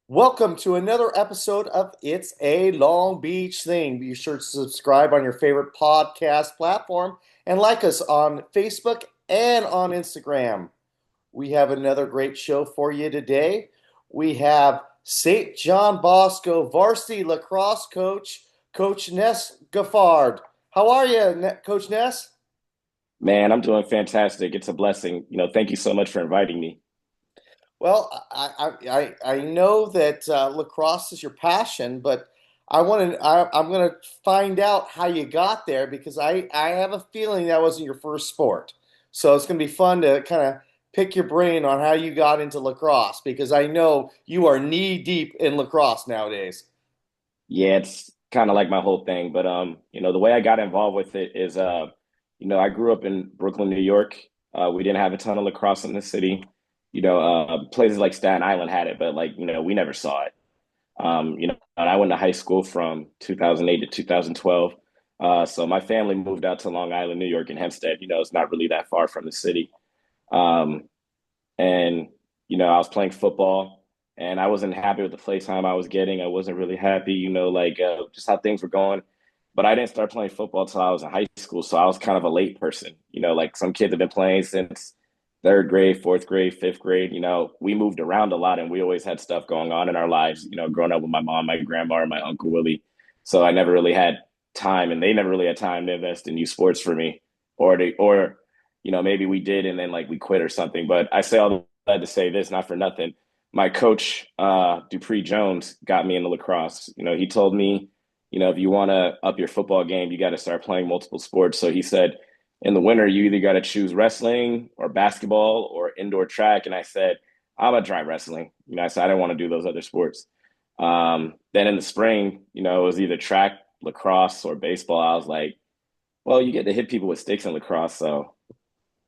Welcome to another episode of It's a Long Beach Thing. Be sure to subscribe on your favorite podcast platform and like us on Facebook and on Instagram. We have another great show for you today. We have St. John Bosco varsity lacrosse coach, Coach Ness Gaffard. How are you, Coach Ness? Man, I'm doing fantastic. It's a blessing. Thank you so much for inviting me. Well, I know that lacrosse is your passion, but I'm going to find out how you got there because I have a feeling that wasn't your first sport. So it's going to be fun to kind of pick your brain on how you got into lacrosse because I know you are knee deep in lacrosse nowadays. Yeah, it's kind of like my whole thing, but the way I got involved with it is I grew up in Brooklyn, New York. We didn't have a ton of lacrosse in the city. Places like Staten Island had it, but we never saw it. And I went to high school from 2008 to 2012. So my family moved out to Long Island, New York, and Hempstead. It's not really that far from the city. Um, and I was playing football and I wasn't happy with the play time I was getting. I wasn't really happy, just how things were going. But I didn't start playing football till I was in high school, so I was kind of a late person. Like some kids have been playing since third grade, fourth grade, fifth grade. We moved around a lot and we always had stuff going on in our lives, growing up with my mom, my grandma, and my uncle Willie. So I never really had time and they never really had time to invest in youth sports for me or maybe we did and then like we quit or something. But I say all that to say this, not for nothing. My coach, Dupree Jones, got me into lacrosse. He told me, if you want to up your football game, you got to start playing multiple sports. So he said, in the winter, you either got to choose wrestling or basketball or indoor track. And I said, I'm gonna try wrestling. I said I didn't want to do those other sports. Then in the spring, it was either track, lacrosse, or baseball. I was like, well, you get to hit people with sticks in lacrosse, so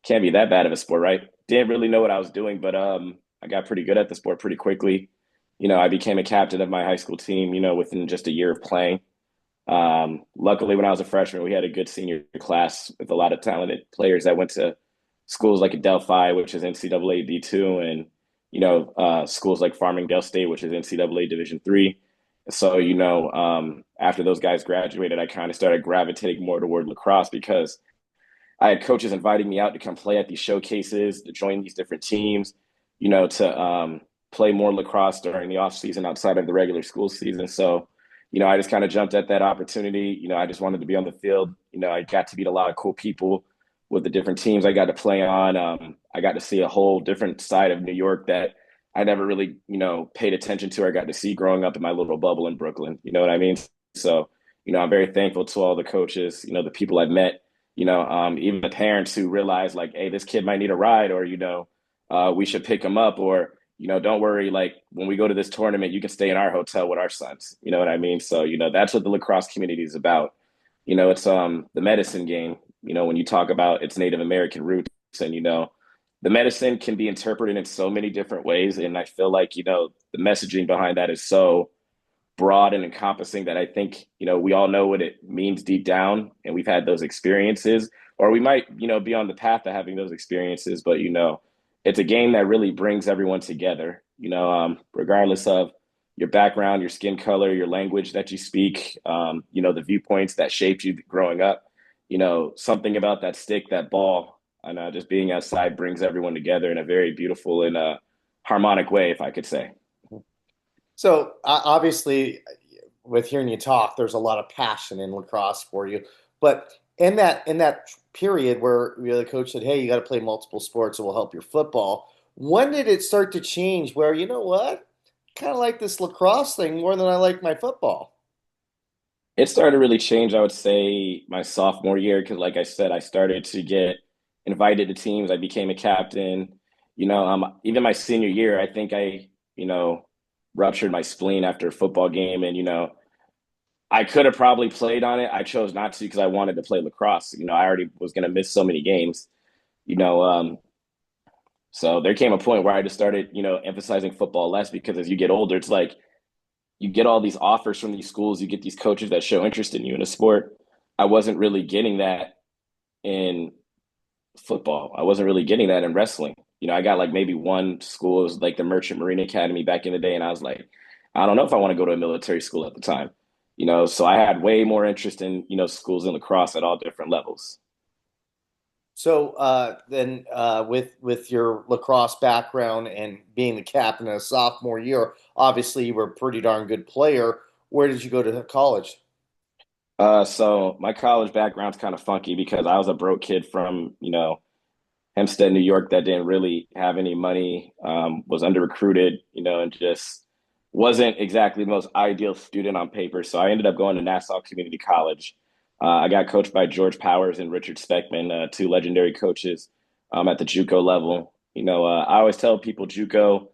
can't be that bad of a sport, right? Didn't really know what I was doing, but I got pretty good at the sport pretty quickly. I became a captain of my high school team, within just a year of playing. Luckily, when I was a freshman, we had a good senior class with a lot of talented players that went to schools like Adelphi, which is NCAA D2, and schools like Farmingdale State, which is NCAA Division III. So, after those guys graduated, I kind of started gravitating more toward lacrosse because I had coaches inviting me out to come play at these showcases, to join these different teams, to play more lacrosse during the off season outside of the regular school season. So, I just kind of jumped at that opportunity. I just wanted to be on the field. I got to meet a lot of cool people with the different teams I got to play on. I got to see a whole different side of New York that I never really, paid attention to or got to see growing up in my little bubble in Brooklyn. You know what I mean? So, I'm very thankful to all the coaches, the people I've met, even the parents who realize like, hey, this kid might need a ride, or we should pick him up, or don't worry, like when we go to this tournament, you can stay in our hotel with our sons. You know what I mean? So that's what the lacrosse community is about. It's the medicine game. When you talk about its Native American roots, and the medicine can be interpreted in so many different ways, and I feel like the messaging behind that is so broad and encompassing that I think, we all know what it means deep down and we've had those experiences, or we might, be on the path to having those experiences, but it's a game that really brings everyone together, regardless of your background, your skin color, your language that you speak, the viewpoints that shaped you growing up, something about that stick, that ball, and just being outside brings everyone together in a very beautiful and harmonic way, if I could say. So obviously, with hearing you talk, there's a lot of passion in lacrosse for you. But in that period where the coach said, "Hey, you got to play multiple sports; it will help your football." When did it start to change? Where you know what, kind of like this lacrosse thing more than I like my football. It started to really change, I would say, my sophomore year because, like I said, I started to get invited to teams. I became a captain. Even my senior year, I think I, ruptured my spleen after a football game, and I could have probably played on it. I chose not to because I wanted to play lacrosse. I already was going to miss so many games. You know, um, so there came a point where I just started, emphasizing football less because as you get older, it's like you get all these offers from these schools, you get these coaches that show interest in you in a sport. I wasn't really getting that in football. I wasn't really getting that in wrestling. I got like maybe one school, it was like the Merchant Marine Academy back in the day, and I was like, I don't know if I want to go to a military school at the time. So I had way more interest in, schools in lacrosse at all different levels. So then, with your lacrosse background and being the captain of sophomore year, obviously you were a pretty darn good player. Where did you go to college? So my college background's kind of funky because I was a broke kid from, Hempstead, New York, that didn't really have any money, was under recruited, and just wasn't exactly the most ideal student on paper. So I ended up going to Nassau Community College. I got coached by George Powers and Richard Speckman, two legendary coaches at the JUCO level. I always tell people JUCO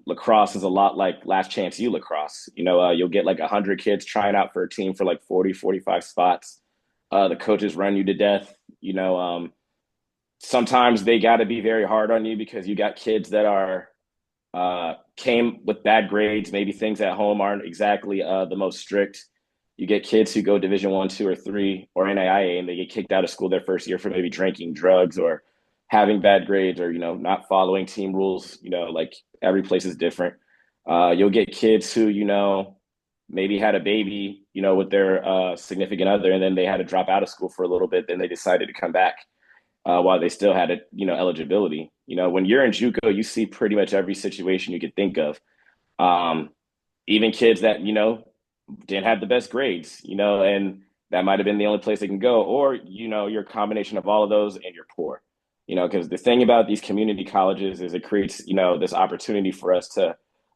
lacrosse is a lot like Last Chance U lacrosse. You'll get like 100 kids trying out for a team for like 40, 45 spots. The coaches run you to death. Sometimes they got to be very hard on you because you got kids that are came with bad grades. Maybe things at home aren't exactly the most strict. You get kids who go Division One, two, or three, or NAIA, and they get kicked out of school their first year for maybe drinking, drugs, or having bad grades, or not following team rules. Like every place is different. You'll get kids who maybe had a baby, with their significant other, and then they had to drop out of school for a little bit. Then they decided to come back while they still had eligibility. When you're in JUCO, you see pretty much every situation you could think of. Um, Even kids that didn't have the best grades, and that might have been the only place they can go, or you're a combination of all of those, and you're poor. Because the thing about these community colleges is it creates this opportunity for us to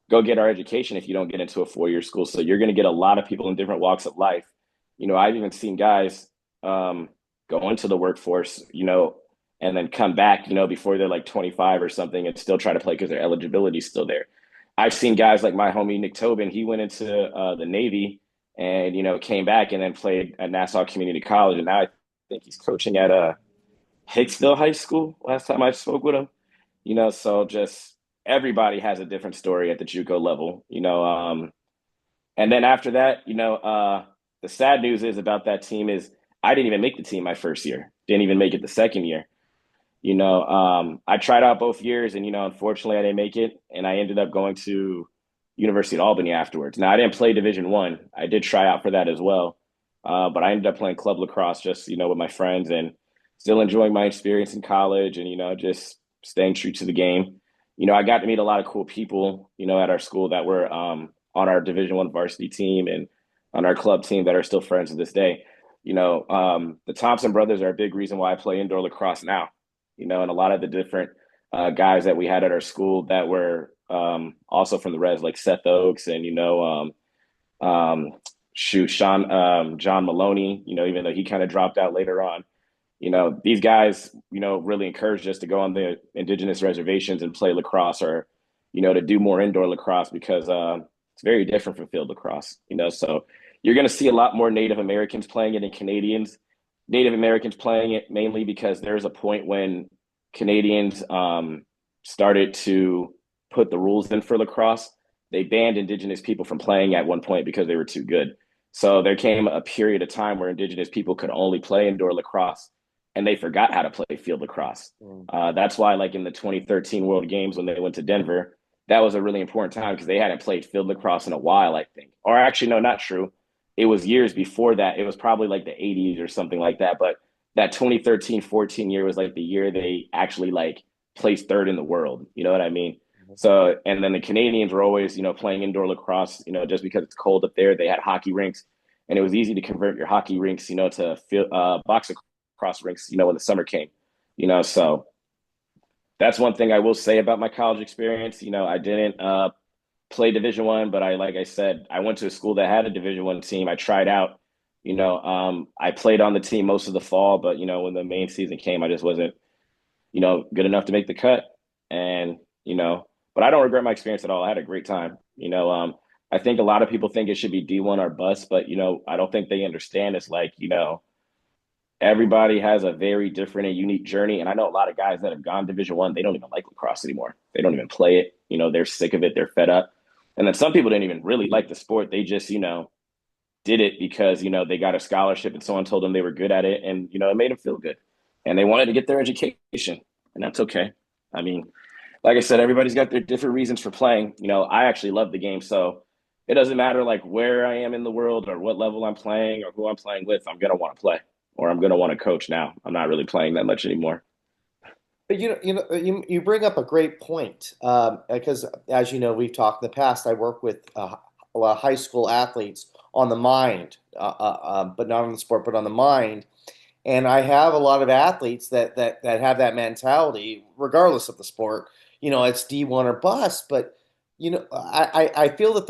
go get our education if you don't get into a 4-year school. So you're going to get a lot of people in different walks of life. I've even seen guys go into the workforce, and then come back, before they're like 25 or something and still try to play because their eligibility is still there. I've seen guys like my homie Nick Tobin. He went into the Navy and came back and then played at Nassau Community College, and now I think he's coaching at Hicksville High School. Last time I spoke with him, so just everybody has a different story at the JUCO level, and then after that, the sad news is about that team is I didn't even make the team my first year. Didn't even make it the second year. I tried out both years, and unfortunately, I didn't make it, and I ended up going to University of Albany afterwards. Now, I didn't play Division One. I did try out for that as well, but I ended up playing club lacrosse just with my friends and still enjoying my experience in college, and just staying true to the game. I got to meet a lot of cool people, at our school that were on our Division One varsity team and on our club team that are still friends to this day. The Thompson brothers are a big reason why I play indoor lacrosse now. And a lot of the different guys that we had at our school that were also from the res, like Seth Oaks and Sean John Maloney. Even though he kind of dropped out later on. These guys, really encouraged us to go on the indigenous reservations and play lacrosse, or to do more indoor lacrosse because it's very different from field lacrosse. So you're going to see a lot more Native Americans playing it and Canadians. Native Americans playing it mainly because there's a point when Canadians started to put the rules in for lacrosse. They banned Indigenous people from playing at one point because they were too good. So there came a period of time where Indigenous people could only play indoor lacrosse, and they forgot how to play field lacrosse. That's why, like in the 2013 World Games when they went to Denver, that was a really important time because they hadn't played field lacrosse in a while, I think. Or actually, no, not true. It was years before that. It was probably like the 80s or something like that. But that 2013-14 year was like the year they actually like placed third in the world. You know what I mean? So, and then the Canadians were always, playing indoor lacrosse, just because it's cold up there. They had hockey rinks, and it was easy to convert your hockey rinks, to box lacrosse rinks, when the summer came, so that's one thing I will say about my college experience. I didn't play Division One, but like I said, I went to a school that had a Division One team. I tried out. I played on the team most of the fall, but when the main season came, I just wasn't good enough to make the cut. And but I don't regret my experience at all. I had a great time. I think a lot of people think it should be D1 or bust, but I don't think they understand. It's like everybody has a very different and unique journey. And I know a lot of guys that have gone Division One, they don't even like lacrosse anymore. They don't even play it. They're sick of it. They're fed up. And then some people didn't even really like the sport. They just, did it because, they got a scholarship and someone told them they were good at it. And, it made them feel good. And they wanted to get their education. And that's okay. I mean, like I said, everybody's got their different reasons for playing. I actually love the game, so it doesn't matter like where I am in the world or what level I'm playing or who I'm playing with. I'm gonna want to play, or I'm gonna want to coach now. I'm not really playing that much anymore. But you bring up a great point because, as you know, we've talked in the past. I work with a lot of high school athletes on the mind, but not on the sport, but on the mind. And I have a lot of athletes that have that mentality, regardless of the sport. It's D1 or bust. But I feel that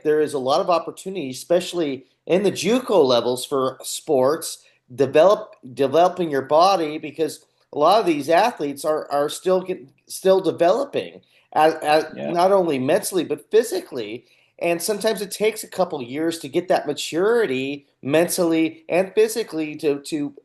there is a lot of opportunity, especially in the JUCO levels for sports, developing your body because a lot of these athletes are still developing as Yeah, not only mentally but physically. And sometimes it takes a couple of years to get that maturity mentally and physically to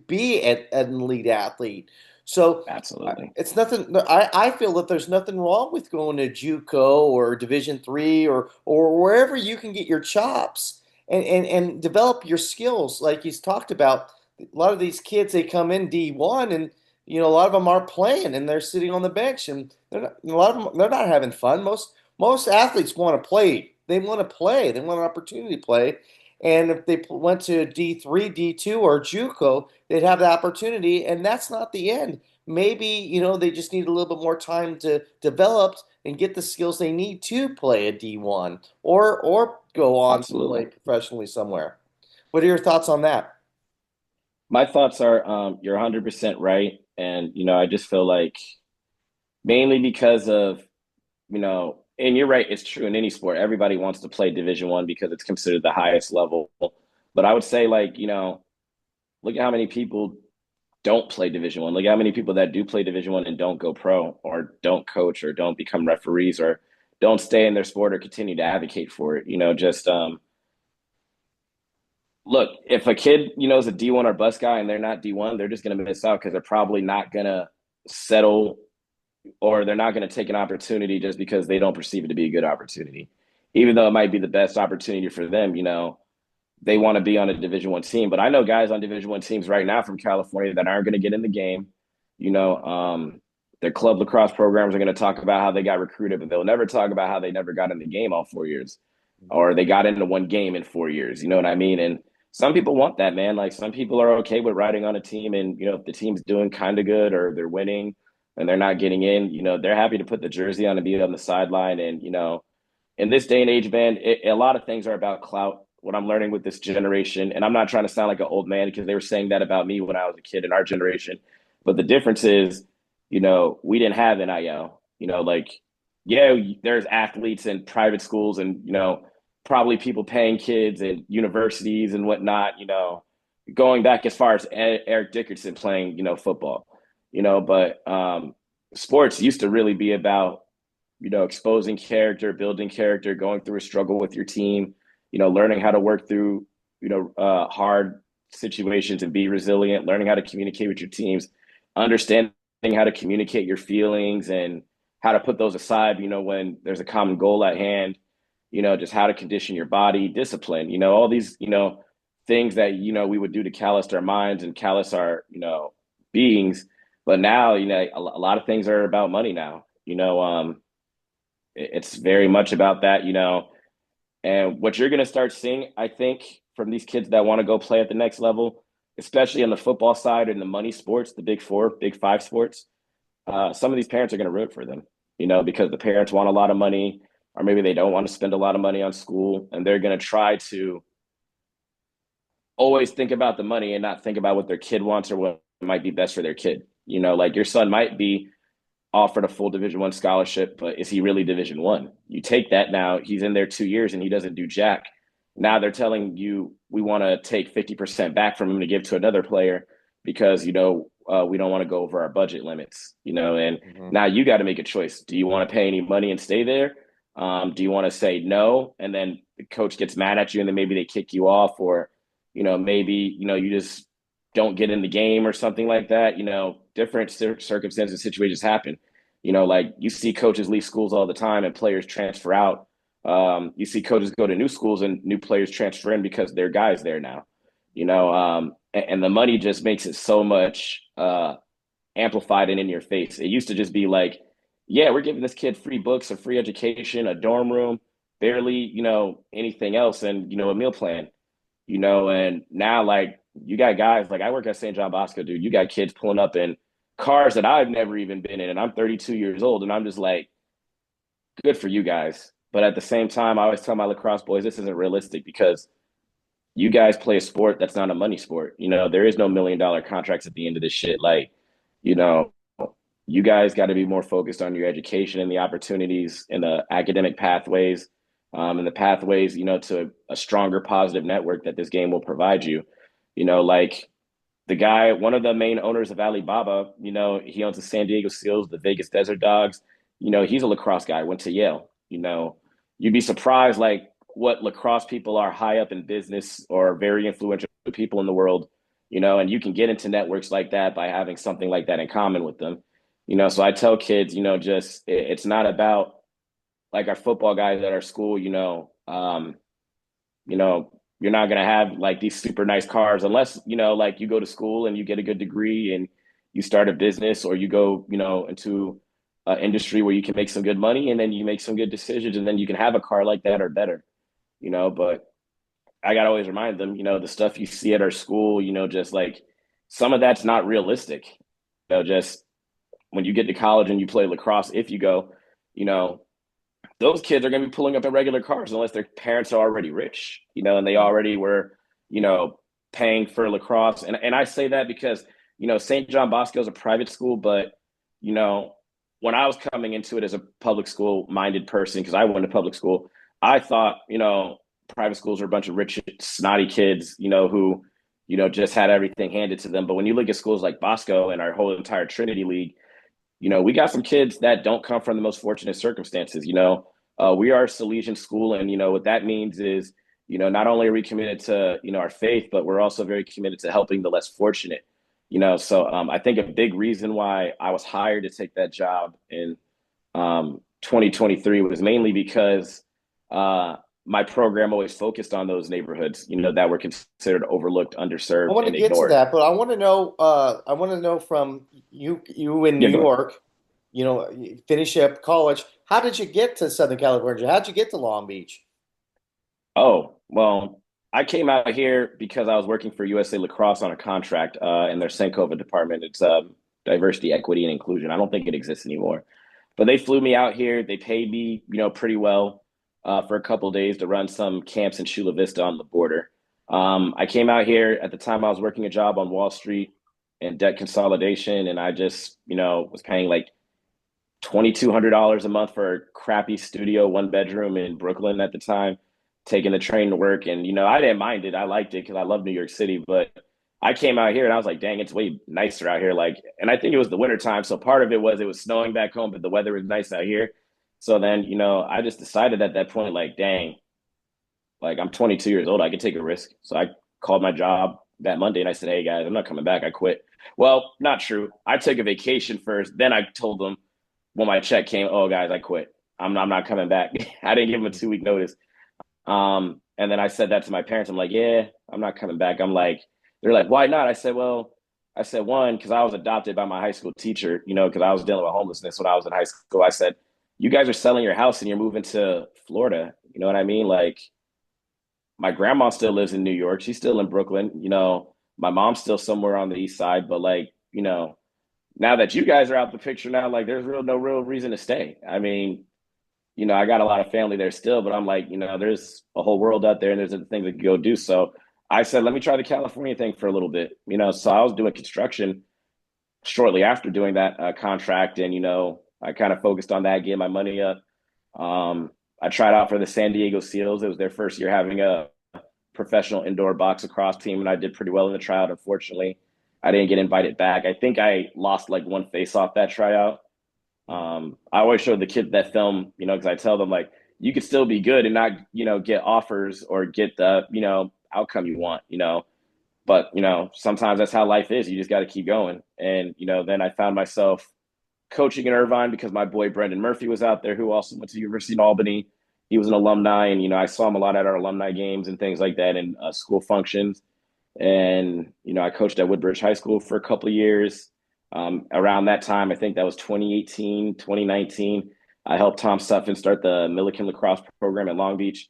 be an elite athlete. So absolutely. it's nothing. I feel that there's nothing wrong with going to JUCO or Division 3 or wherever you can get your chops and develop your skills. Like he's talked about, a lot of these kids they come in D1 and a lot of them are playing and they're sitting on the bench and a lot of them they're not having fun. Most athletes want to play. They want to play. They want an opportunity to play. And if they went to D3, D2, or JUCO, they'd have the opportunity, and that's not the end. Maybe, they just need a little bit more time to develop and get the skills they need to play a D1 or go on to play Absolutely. professionally somewhere. What are your thoughts on that? My thoughts are you're 100% right. And, I just feel like mainly because of, and you're right, it's true in any sport. Everybody wants to play Division 1 because it's considered the highest level. But I would say, like, look at how many people don't play Division 1. Look at how many people that do play Division 1 and don't go pro or don't coach or don't become referees or don't stay in their sport or continue to advocate for it. Just look, if a kid, is a D1 or bus guy and they're not D1, they're just going to miss out because they're probably not going to settle or they're not going to take an opportunity just because they don't perceive it to be a good opportunity. Even though it might be the best opportunity for them, they want to be on a Division 1 team. But I know guys on Division 1 teams right now from California that aren't going to get in the game. You know, um, their club lacrosse programs are going to talk about how they got recruited, but they'll never talk about how they never got in the game all 4 years, or they got into one game in 4 years. You know what I mean? And some people want that, man. Like some people are okay with riding on a team, and if the team's doing kind of good or they're winning and they're not getting in, they're happy to put the jersey on and be on the sideline. And in this day and age, man, a lot of things are about clout. What I'm learning with this generation, and I'm not trying to sound like an old man because they were saying that about me when I was a kid in our generation. But the difference is, we didn't have NIL. Like, yeah, there's athletes in private schools and, probably people paying kids and universities and whatnot, going back as far as Eric Dickerson playing, football, but sports used to really be about exposing character, building character, going through a struggle with your team, learning how to work through, hard situations and be resilient, learning how to communicate with your teams, understanding how to communicate your feelings and how to put those aside, when there's a common goal at hand, just how to condition your body, discipline, all these, things that, we would do to callous our minds and callous our, beings. But now, a lot of things are about money now. It's very much about that, and what you're going to start seeing, I think, from these kids that want to go play at the next level, especially on the football side and the money sports, the big four, big five sports, some of these parents are going to root for them, because the parents want a lot of money, or maybe they don't want to spend a lot of money on school, and they're going to try to always think about the money and not think about what their kid wants or what might be best for their kid. Like your son might be offered a full Division 1 scholarship, but is he really Division 1? You take that now, he's in there 2 years and he doesn't do jack. Now they're telling you we want to take 50% back from him to give to another player because, we don't want to go over our budget limits, and Mhm. now you got to make a choice. Do you want to pay any money and stay there? Do you want to say no? And then the coach gets mad at you and then maybe they kick you off or, maybe, you just don't get in the game or something like that. Different circumstances, situations happen. Like you see coaches leave schools all the time and players transfer out. You see coaches go to new schools and new players transfer in because their guys there now. And the money just makes it so much amplified and in your face. It used to just be like yeah, we're giving this kid free books, a free education, a dorm room, barely, anything else, and a meal plan. And now like you got guys like I work at St. John Bosco, dude. You got kids pulling up in cars that I've never even been in, and I'm 32 years old, and I'm just like, good for you guys. But at the same time, I always tell my lacrosse boys this isn't realistic because you guys play a sport that's not a money sport. There is no $1 million contracts at the end of this shit. Like, you know, you guys got to be more focused on your education and the opportunities and the academic pathways, and the pathways, to a stronger positive network that this game will provide you. Like the guy, one of the main owners of Alibaba, he owns the San Diego Seals, the Vegas Desert Dogs. He's a lacrosse guy, went to Yale. You'd be surprised like what lacrosse people are high up in business or very influential people in the world, and you can get into networks like that by having something like that in common with them. So I tell kids, just it's not about like our football guys at our school, you're not going to have like these super nice cars unless, like you go to school and you get a good degree and you start a business or you go, into an industry where you can make some good money and then you make some good decisions and then you can have a car like that or better, but I got to always remind them, the stuff you see at our school, just like some of that's not realistic. Just when you get to college and you play lacrosse, if you go, you know, those kids are going to be pulling up in regular cars unless their parents are already rich, and they already were, you know, paying for lacrosse. And I say that because, St. John Bosco is a private school, but, you know, when I was coming into it as a public school minded person, because I went to public school, I thought, private schools were a bunch of rich, snotty kids, who, just had everything handed to them. But when you look at schools like Bosco and our whole entire Trinity League, we got some kids that don't come from the most fortunate circumstances. We are a Salesian school, and what that means is, not only are we committed to our faith, but we're also very committed to helping the less fortunate. So I think a big reason why I was hired to take that job in 2023 was mainly because my program always focused on those neighborhoods, that were considered overlooked, I underserved, want to and get to ignored. that, but I want to know from you in New Yeah, go ahead. York, you finish up college. How did you get to Southern California? How did you get to Long Beach? Oh, well, I came out here because I was working for USA Lacrosse on a contract in their Senкова department. It's diversity, equity, and inclusion. I don't think it exists anymore. But they flew me out here. They paid me, pretty well for a couple of days to run some camps in Chula Vista on the border. I came out here at the time I was working a job on Wall Street in debt consolidation, and I just, was paying like $2,200 a month for a crappy studio, one bedroom in Brooklyn at the time, taking the train to work. And, I didn't mind it. I liked it because I love New York City. But I came out here and I was like, dang, it's way nicer out here. Like, and I think it was the winter time. So part of it was snowing back home, but the weather was nice out here. So then, I just decided at that point, like, dang, like I'm 22 years old. I could take a risk. So I called my job that Monday and I said, hey guys, I'm not coming back. I quit. Well, not true. I took a vacation first. Then I told them when my check came, oh guys, I quit. I'm not coming back. I didn't give them a 2 week notice. And then I said that to my parents. I'm like, yeah, I'm not coming back. I'm like, they're like, why not? I said, well, I said one, because I was adopted by my high school teacher, because I was dealing with homelessness when I was in high school. I said, you guys are selling your house and you're moving to Florida. You know what I mean? Like my grandma still lives in New York. She's still in Brooklyn. My mom's still somewhere on the east side, but like, now that you guys are out the picture now, like there's no real reason to stay. I mean, I got a lot of family there still, but I'm like, there's a whole world out there and there's other things I could go do. So I said, let me try the California thing for a little bit, So I was doing construction shortly after doing that contract, and I kind of focused on that, getting my money up. I tried out for the San Diego Seals. It was their first year having a professional indoor box lacrosse team, and I did pretty well in the tryout. Unfortunately, I didn't get invited back. I think I lost like one face off that tryout. I always show the kids that film, because I tell them like you could still be good and not, get offers or get the, outcome you want, But sometimes that's how life is. You just got to keep going. And then I found myself coaching in Irvine because my boy Brendan Murphy was out there, who also went to University of Albany. He was an alumni, and I saw him a lot at our alumni games and things like that, and school functions. And I coached at Woodbridge High School for a couple of years. Around that time, I think that was 2018, 2019. I helped Tom Sutphin start the Milliken lacrosse program at Long Beach.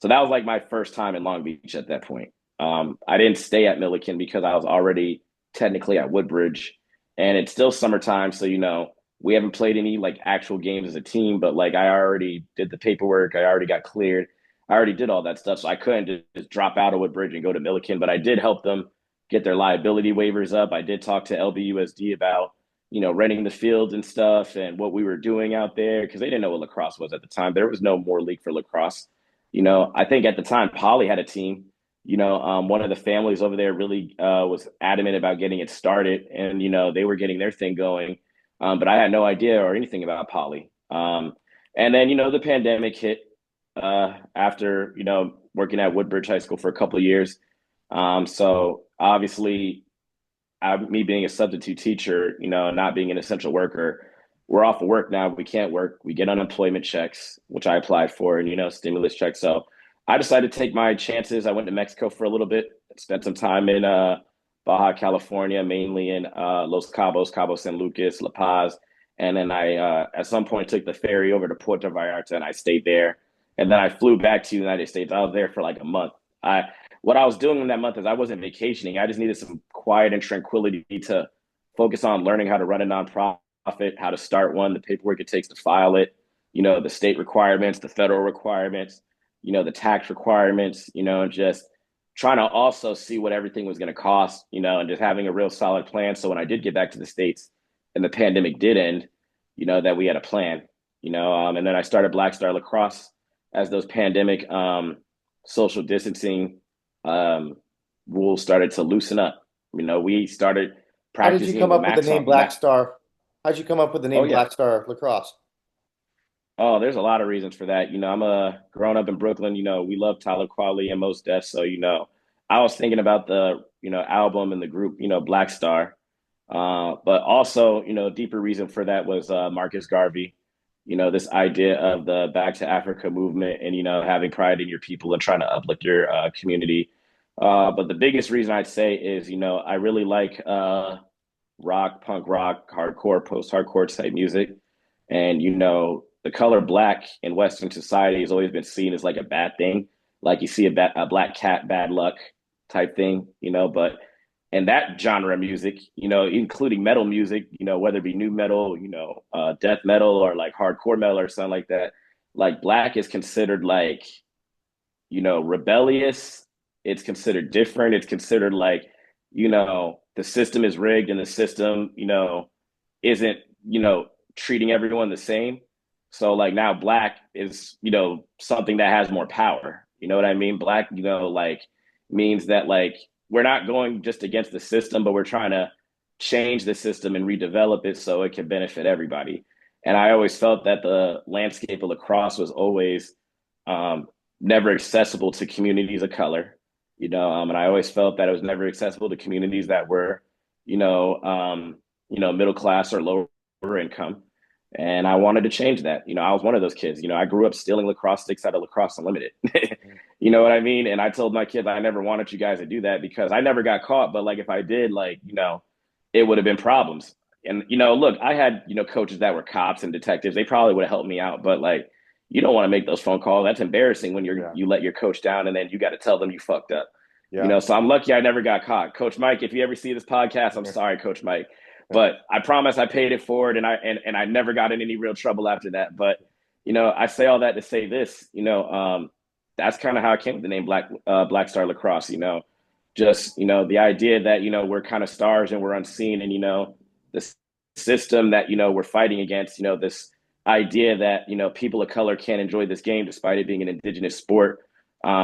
So that was like my first time in Long Beach at that point. I didn't stay at Milliken because I was already technically at Woodbridge, and it's still summertime. So, we haven't played any like actual games as a team, but like I already did the paperwork. I already got cleared. I already did all that stuff. So I couldn't just drop out of Woodbridge and go to Milliken, but I did help them get their liability waivers up. I did talk to LBUSD about, renting the fields and stuff and what we were doing out there because they didn't know what lacrosse was at the time. There was no more league for lacrosse. I think at the time, Poly had a team. One of the families over there really was adamant about getting it started, and they were getting their thing going. But I had no idea or anything about Poly. And then the pandemic hit after working at Woodbridge High School for a couple of years. So obviously, me being a substitute teacher, not being an essential worker, we're off of work now. We can't work. We get unemployment checks, which I applied for, and stimulus checks. So I decided to take my chances. I went to Mexico for a little bit, spent some time in Baja California, mainly in Los Cabos, Cabo San Lucas, La Paz, and then I at some point took the ferry over to Puerto Vallarta, and I stayed there. And then I flew back to the United States. I was there for like a month. I What I was doing in that month is I wasn't vacationing. I just needed some quiet and tranquility to focus on learning how to run a nonprofit, how to start one, the paperwork it takes to file it, the state requirements, the federal requirements, the tax requirements, and just trying to also see what everything was going to cost, and just having a real solid plan. So when I did get back to the States and the pandemic did end, that we had a plan, and then I started Black Star Lacrosse as those pandemic social distancing rules started to loosen up. We started How did you practicing come with up with the max name on. Black Star? How'd you come up with the Oh name yeah. Black Star Lacrosse? Oh, there's a lot of reasons for that. I'm a grown up in Brooklyn. We love Tyler Qualley and Mos Def. So I was thinking about the album and the group Black Star, but also deeper reason for that was Marcus Garvey. This idea of the Back to Africa movement and having pride in your people and trying to uplift your community. But the biggest reason I'd say is I really like rock, punk rock, hardcore, post-hardcore type music. And the color black in Western society has always been seen as like a bad thing. Like you see a black cat, bad luck type thing, but and that genre of music, including metal music, whether it be new metal, death metal or like hardcore metal or something like that, like black is considered like, rebellious. It's considered different. It's considered like, the system is rigged and the system, isn't, treating everyone the same. So like now black is, something that has more power. You know what I mean? Black, like means that like we're not going just against the system, but we're trying to change the system and redevelop it so it can benefit everybody. And I always felt that the landscape of lacrosse was always um, never accessible to communities of color, and I always felt that it was never accessible to communities that were, middle class or lower income. And I wanted to change that. I was one of those kids. I grew up stealing lacrosse sticks out of Lacrosse Unlimited. You know what I mean? And I told my kids I never wanted you guys to do that because I never got caught. But like if I did, like, it would have been problems. And, look, I had, coaches that were cops and detectives. They probably would have helped me out. But like, you don't want to make those phone calls. That's embarrassing when Yeah. you let your coach down and then you got to tell them you fucked up. Yeah. So I'm lucky I never got caught. Coach Mike, if you ever see this podcast, I'm sorry, Coach Mike. But I promise I paid it forward and I never got in any real trouble after that. But, I say all that to say this, that's kind of how I came with the name Black Star Lacrosse, just, the idea that, we're kind of stars and we're unseen and, the system that, we're fighting against, this idea that, people of color can't enjoy this game despite it being an indigenous sport.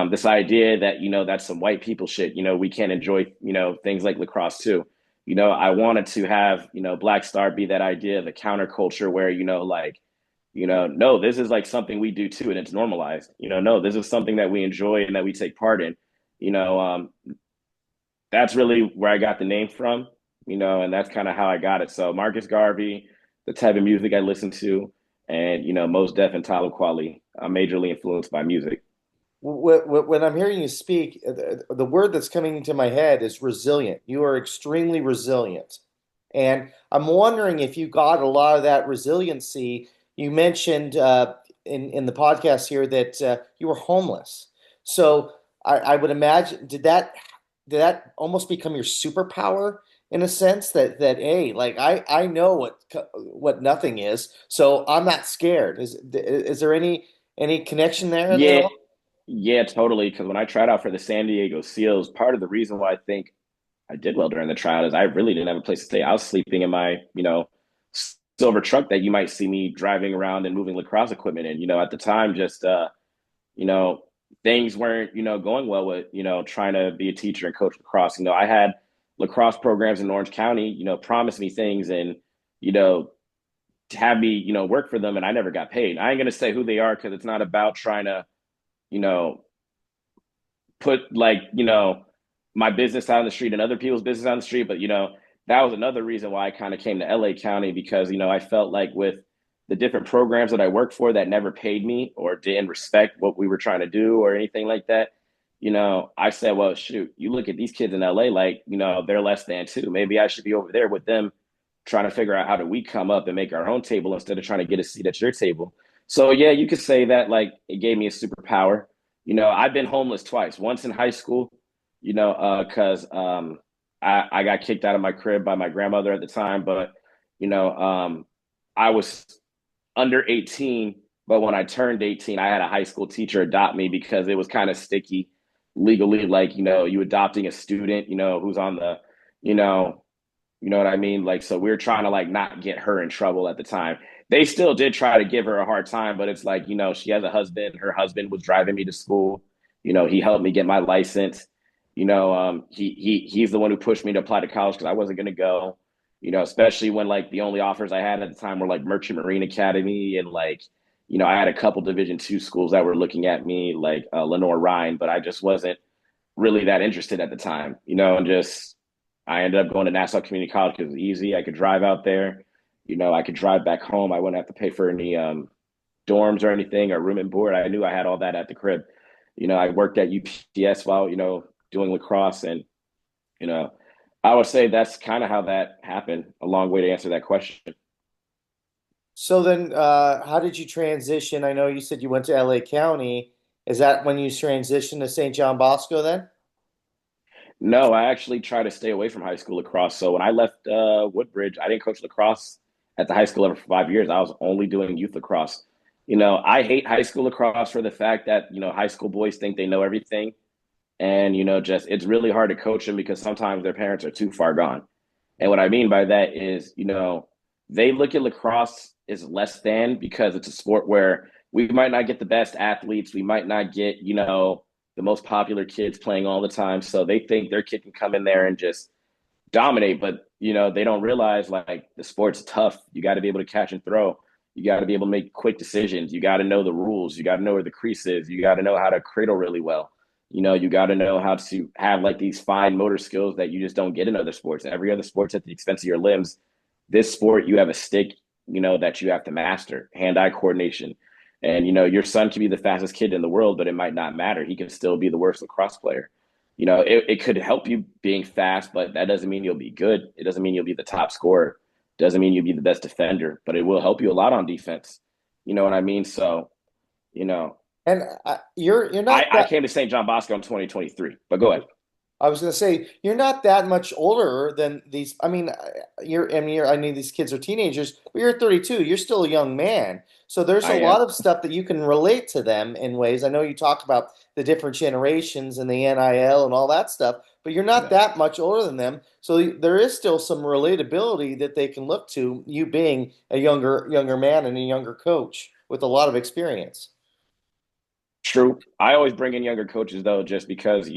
This idea that, that's some white people shit, we can't enjoy, things like lacrosse too. I wanted to have, Black Star be that idea of a counterculture where, like, no, this is like something we do too, and it's normalized. No, this is something that we enjoy and that we take part in. You know, um, that's really where I got the name from. And that's kind of how I got it. So Marcus Garvey, the type of music I listen to, and Mos Def and Tyler Quali. I'm majorly influenced by music. When I'm hearing you speak, the word that's coming into my head is resilient. You are extremely resilient. And I'm wondering if you got a lot of that resiliency. You mentioned in the podcast here that you were homeless. So I would imagine did that almost become your superpower in a sense that hey, like I know what nothing is, so I'm not scared. Is there any connection there at Yeah, all? yeah, totally. Because when I tried out for the San Diego Seals, part of the reason why I think I did well during the trial is I really didn't have a place to stay. I was sleeping in my, silver truck that you might see me driving around and moving lacrosse equipment in. At the time, just you know, things weren't, going well with, trying to be a teacher and coach lacrosse. I had lacrosse programs in Orange County, promise me things and, you know, have me, work for them and I never got paid. I ain't gonna say who they are because it's not about trying to, you know, put like, my business out on the street and other people's business on the street. But, that was another reason why I kind of came to LA County because, I felt like with the different programs that I worked for that never paid me or didn't respect what we were trying to do or anything like that, I said, well, shoot, you look at these kids in LA, like, they're less than too. Maybe I should be over there with them trying to figure out how do we come up and make our own table instead of trying to get a seat at your table. So yeah, you could say that like it gave me a superpower. I've been homeless twice. Once in high school, because I got kicked out of my crib by my grandmother at the time, but I was under 18. But when I turned 18, I had a high school teacher adopt me because it was kind of sticky legally, like you adopting a student, who's on the, you know, you know what I mean? Like, so we were trying to like not get her in trouble at the time. They still did try to give her a hard time, but it's like, she has a husband. Her husband was driving me to school. He helped me get my license. He's the one who pushed me to apply to college because I wasn't going to go. Especially when like the only offers I had at the time were like Merchant Marine Academy and like, I had a couple Division II schools that were looking at me, like Lenore Ryan, but I just wasn't really that interested at the time, and just I ended up going to Nassau Community College because it was easy. I could drive out there, I could drive back home. I wouldn't have to pay for any dorms or anything or room and board. I knew I had all that at the crib. I worked at UPS while, doing lacrosse. And, you know, I would say that's kind of how that happened. A long way to answer that question. So then, how did you transition? I know you said you went to LA County. Is that when you transitioned to St. John Bosco then? No, I actually try to stay away from high school lacrosse. So when I left Woodbridge, I didn't coach lacrosse at the high school level for 5 years. I was only doing youth lacrosse. I hate high school lacrosse for the fact that, high school boys think they know everything. And, just it's really hard to coach them because sometimes their parents are too far gone. And what I mean by that is, they look at lacrosse as less than because it's a sport where we might not get the best athletes. We might not get, the most popular kids playing all the time. So they think their kid can come in there and just dominate. But, they don't realize like the sport's tough. You got to be able to catch and throw. You got to be able to make quick decisions. You got to know the rules. You got to know where the crease is. You got to know how to cradle really well. You got to know how to have like these fine motor skills that you just don't get in other sports. Every other sport's at the expense of your limbs. This sport, you have a stick, that you have to master, hand-eye coordination. And, your son can be the fastest kid in the world, but it might not matter. He can still be the worst lacrosse player. It could help you being fast, but that doesn't mean you'll be good. It doesn't mean you'll be the top scorer. It doesn't mean you'll be the best defender, but it will help you a lot on defense. You know what I mean? So, you know, And you're I, not I that. came to St. John Bosco in 2023, but go ahead. I was going to say you're not that much older than these. I mean, I mean, these kids are teenagers, but you're 32. You're still a young man. So there's a I lot am. of stuff that you can relate to them in ways. I know you talk about the different generations and the NIL and all that stuff, but you're not Yeah. that much older than them. So there is still some relatability that they can look to, you being a younger man and a younger coach with a lot of experience. True. I always bring in younger coaches though, just because,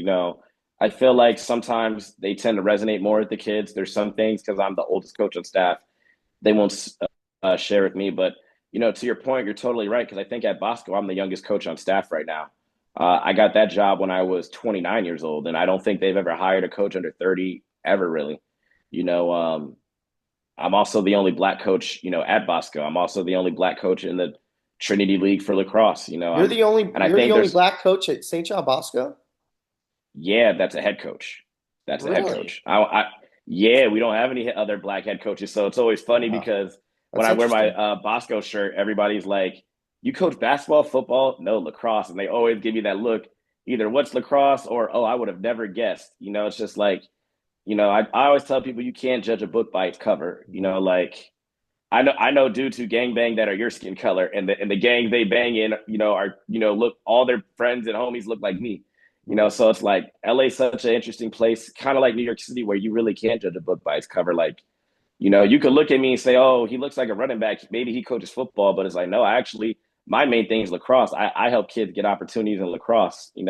I feel like sometimes they tend to resonate more with the kids. There's some things because I'm the oldest coach on staff, they won't share with me. But, to your point, you're totally right. Because I think at Bosco, I'm the youngest coach on staff right now. I got that job when I was 29 years old, and I don't think they've ever hired a coach under 30 ever really. You know, I'm also the only black coach, at Bosco. I'm also the only black coach in the Trinity League for lacrosse. And I You're the think only there's, black coach at St. John Bosco? yeah, that's a head coach. That's a head Really? coach. I Yeah, we don't have any other black head coaches, so it's always funny Wow, because when that's I wear my interesting. Bosco shirt, everybody's like, "You coach basketball, football? No, lacrosse." And they always give me that look, either what's lacrosse or oh, I would have never guessed. It's just like, I always tell people you can't judge a book by its cover. Mhm. Like I know dudes who gang bang that are your skin color, and the gang they bang in, are look all their friends and homies look like me. Mhm. So it's like LA's such an interesting place, kind of like New York City, where you really can't judge a book by its cover. Like, you could look at me and say, "Oh, he looks like a running back. Maybe he coaches football," but it's like, no, actually, my main thing is lacrosse. I help kids get opportunities in lacrosse. And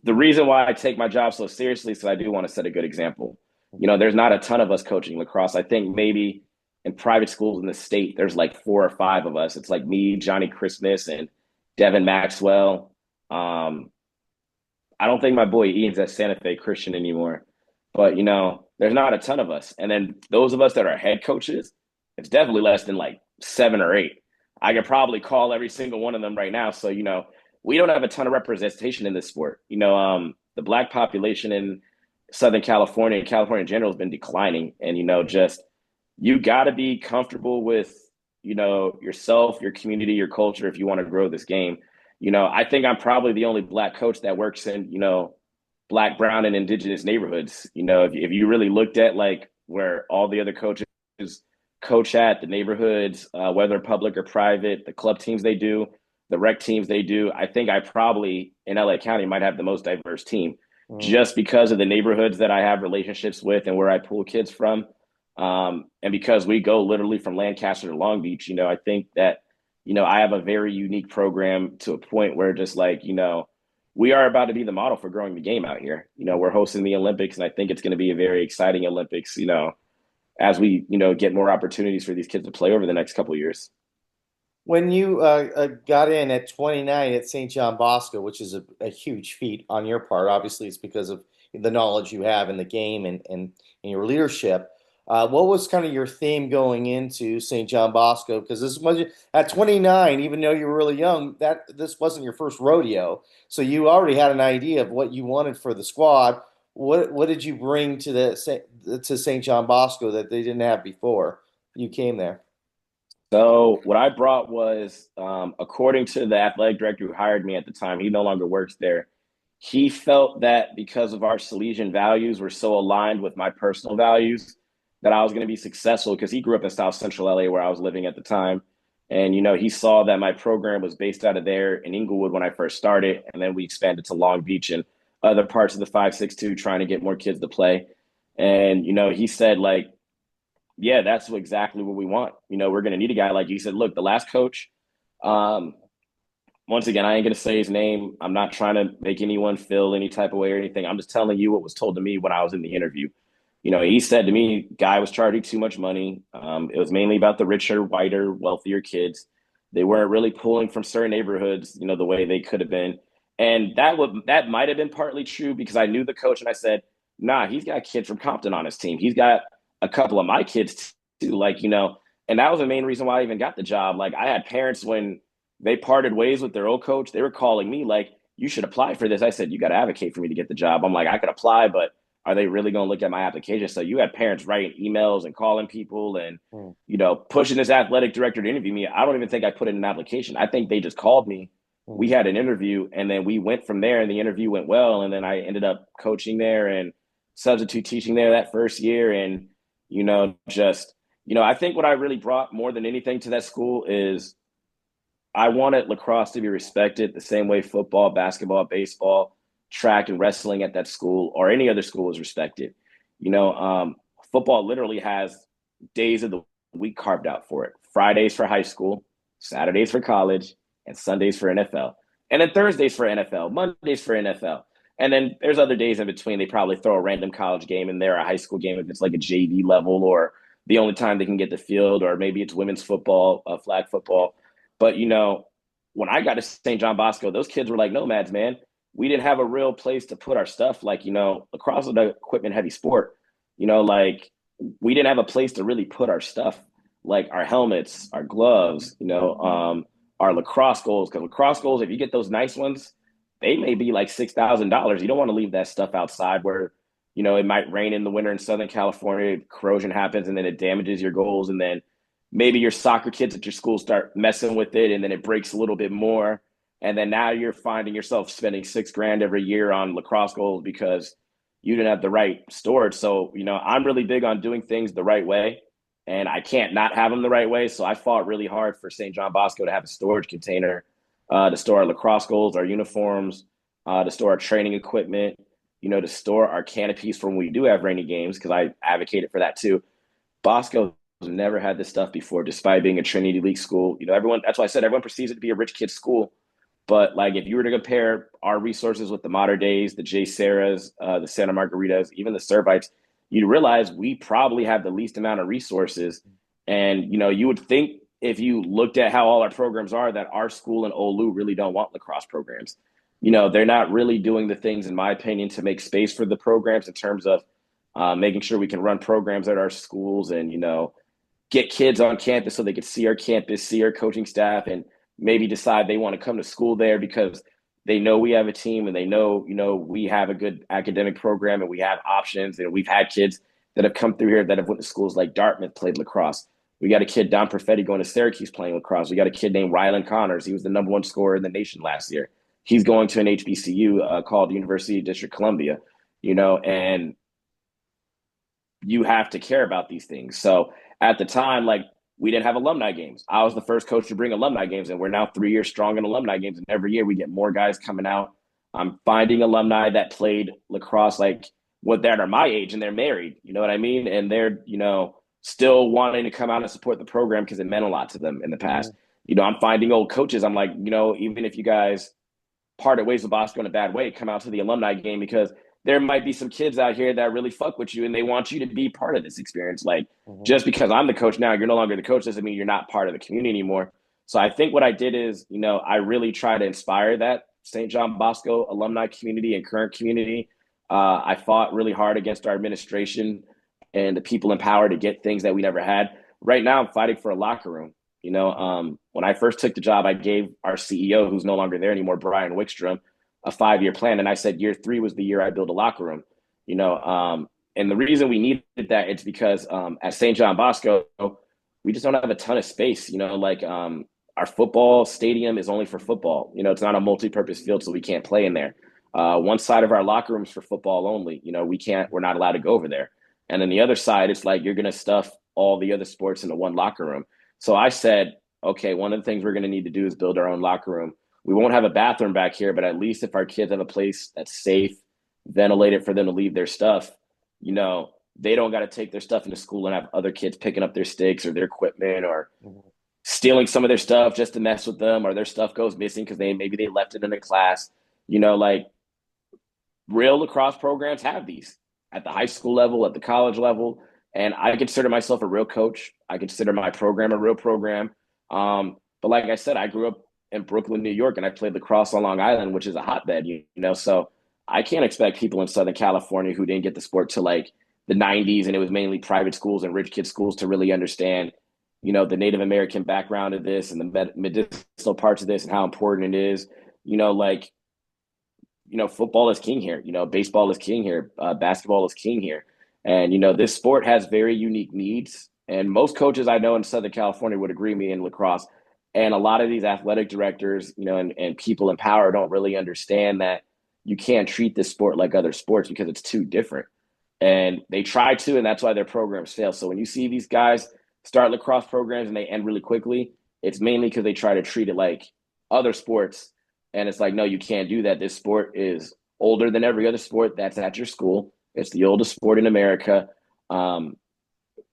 the reason why I take my job so seriously is because I do want to set a good example. There's not a ton of us coaching lacrosse. I think maybe in private schools in the state, there's like 4 or 5 of us. It's like me, Johnny Christmas, and Devin Maxwell. Um, I don't think my boy Ian's at Santa Fe Christian anymore, but there's not a ton of us. And then those of us that are head coaches, it's definitely less than like 7 or 8. I could probably call every single one of them right now. So we don't have a ton of representation in this sport. The black population in Southern California and California in general has been declining, and just you got to be comfortable with yourself, your community, your culture if you want to grow this game. I think I'm probably the only black coach that works in, black, brown, and indigenous neighborhoods. If you really looked at like where all the other coaches coach at, the neighborhoods, whether public or private, the club teams they do, the rec teams they do, I think I probably in LA County might have the most diverse team Mhm. just because of the neighborhoods that I have relationships with and where I pull kids from. And because we go literally from Lancaster to Long Beach, I think that I have a very unique program to a point where just like, we are about to be the model for growing the game out here. We're hosting the Olympics, and I think it's going to be a very exciting Olympics, as we, get more opportunities for these kids to play over the next couple of years. When you got in at 29 at St. John Bosco, which is a huge feat on your part, obviously it's because of the knowledge you have in the game and your leadership. What was kind of your theme going into St. John Bosco? Because this was at 29, even though you were really young, that this wasn't your first rodeo, so you already had an idea of what you wanted for the squad. What did you bring to to St. John Bosco that they didn't have before you came there? So what I brought was, according to the athletic director who hired me at the time, he no longer works there. He felt that because of our Salesian values were so aligned with my personal values, that I was going to be successful because he grew up in South Central LA where I was living at the time. And, he saw that my program was based out of there in Inglewood when I first started. And then we expanded to Long Beach and other parts of the 562 trying to get more kids to play. And, he said, like, yeah, that's exactly what we want. We're going to need a guy like you. He said, look, the last coach, um, once again, I ain't going to say his name. I'm not trying to make anyone feel any type of way or anything. I'm just telling you what was told to me when I was in the interview. He said to me, guy was charging too much money. It was mainly about the richer, whiter, wealthier kids. They weren't really pulling from certain neighborhoods, the way they could have been. And that might have been partly true because I knew the coach and I said, nah, he's got kids from Compton on his team. He's got a couple of my kids too, like, and that was the main reason why I even got the job. Like I had parents when they parted ways with their old coach, they were calling me like, you should apply for this. I said, you got to advocate for me to get the job. I'm like, I could apply, but are they really going to look at my application? So you had parents writing emails and calling people and, Hmm. pushing this athletic director to interview me. I don't even think I put in an application. I think they just called me. We Hmm. had an interview and then we went from there and the interview went well. And then I ended up coaching there and substitute teaching there that first year. And, just, I think what I really brought more than anything to that school is I wanted lacrosse to be respected the same way football, basketball, baseball, track, and wrestling at that school or any other school is respected. You know, um, Football literally has days of the week carved out for it. Fridays for high school, Saturdays for college, and Sundays for NFL. And then Thursdays for NFL, Mondays for NFL. And then there's other days in between. They probably throw a random college game in there, a high school game if it's like a JV level or the only time they can get the field, or maybe it's women's football, flag football. But when I got to St. John Bosco, those kids were like nomads, man. We didn't have a real place to put our stuff. Like, lacrosse is an equipment heavy sport. Like we didn't have a place to really put our stuff, like our helmets, our gloves, our lacrosse goals. Because lacrosse goals, if you get those nice ones, they may be like $6,000. You don't want to leave that stuff outside where it might rain in the winter in Southern California, corrosion happens, and then it damages your goals. And then maybe your soccer kids at your school start messing with it, and then it breaks a little bit more. And then now you're finding yourself spending 6 grand every year on lacrosse goals because you didn't have the right storage. So, I'm really big on doing things the right way, and I can't not have them the right way. So I fought really hard for St. John Bosco to have a storage container to store our lacrosse goals, our uniforms, to store our training equipment, to store our canopies for when we do have rainy games, because I advocated for that too. Bosco never had this stuff before, despite being a Trinity League school. Everyone, that's why I said everyone perceives it to be a rich kid's school. But like, if you were to compare our resources with the Mater Deis, the J. Sarahs, the Santa Margaritas, even the Servites, you'd realize we probably have the least amount of resources. And, you would think if you looked at how all our programs are, that our school and Olu really don't want lacrosse programs. They're not really doing the things, in my opinion, to make space for the programs in terms of making sure we can run programs at our schools and, get kids on campus so they could see our campus, see our coaching staff, and maybe decide they want to come to school there because they know we have a team and they know, we have a good academic program and we have options. And we've had kids that have come through here that have went to schools like Dartmouth, played lacrosse. We got a kid, Don Perfetti, going to Syracuse playing lacrosse. We got a kid named Rylan Connors. He was the #1 scorer in the nation last year. He's going to an HBCU called University of District Columbia, and you have to care about these things. So at the time, like, we didn't have alumni games. I was the first coach to bring alumni games, and we're now 3 years strong in alumni games. And every year we get more guys coming out. I'm finding alumni that played lacrosse, like, that are my age, and they're married. You know what I mean? And they're, still wanting to come out and support the program because it meant a lot to them in the past. Mhm. I'm finding old coaches. I'm like, even if you guys parted ways with Bosco in a bad way, come out to the alumni game because there might be some kids out here that really fuck with you and they want you to be part of this experience. Like, Mhm. just because I'm the coach now, you're no longer the coach doesn't mean you're not part of the community anymore. So I think what I did is, I really try to inspire that St. John Bosco alumni community and current community. I fought really hard against our administration and the people in power to get things that we never had. Right now, I'm fighting for a locker room. When I first took the job, I gave our CEO, who's no longer there anymore, Brian Wickstrom, a 5-year plan. And I said, year 3 was the year I built a locker room, and the reason we needed that, it's because at St. John Bosco, we just don't have a ton of space, our football stadium is only for football. It's not a multi-purpose field, so we can't play in there. One side of our locker room is for football only. We're not allowed to go over there. And then the other side, it's like you're going to stuff all the other sports into one locker room. So I said, okay, one of the things we're going to need to do is build our own locker room. We won't have a bathroom back here, but at least if our kids have a place that's safe, ventilated for them to leave their stuff, they don't got to take their stuff into school and have other kids picking up their sticks or their equipment or Mhm. stealing some of their stuff just to mess with them, or their stuff goes missing because maybe they left it in a class. Like, real lacrosse programs have these at the high school level, at the college level. And I consider myself a real coach. I consider my program a real program. But like I said, I grew up in Brooklyn, New York, and I played lacrosse on Long Island, which is a hotbed, so I can't expect people in Southern California who didn't get the sport to like the 90s and it was mainly private schools and rich kid schools to really understand, the Native American background of this and the medicinal parts of this and how important it is. Like, football is king here. Baseball is king here. Basketball is king here. And, this sport has very unique needs. And most coaches I know in Southern California would agree with me in lacrosse. And a lot of these athletic directors, and people in power don't really understand that you can't treat this sport like other sports because it's too different. And they try to, and that's why their programs fail. So when you see these guys start lacrosse programs and they end really quickly, it's mainly because they try to treat it like other sports, and it's like, no, you can't do that. This sport is older than every other sport that's at your school. It's the oldest sport in America. Um,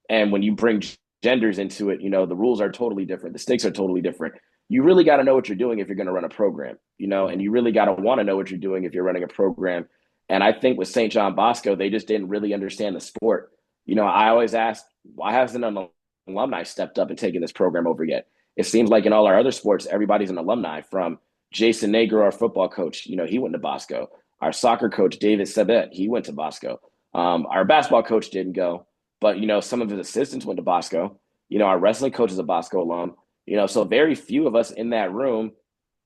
and when you bring genders into it, the rules are totally different. The stakes are totally different. You really got to know what you're doing if you're going to run a program, and you really got to want to know what you're doing if you're running a program. And I think with St. John Bosco, they just didn't really understand the sport. I always ask, why hasn't an alumni stepped up and taken this program over yet? It seems like in all our other sports, everybody's an alumni. From Jason Negro, our football coach, he went to Bosco. Our soccer coach, David Sabet, he went to Bosco. Our basketball coach didn't go, but, some of his assistants went to Bosco. Our wrestling coach is a Bosco alum. So very few of us in that room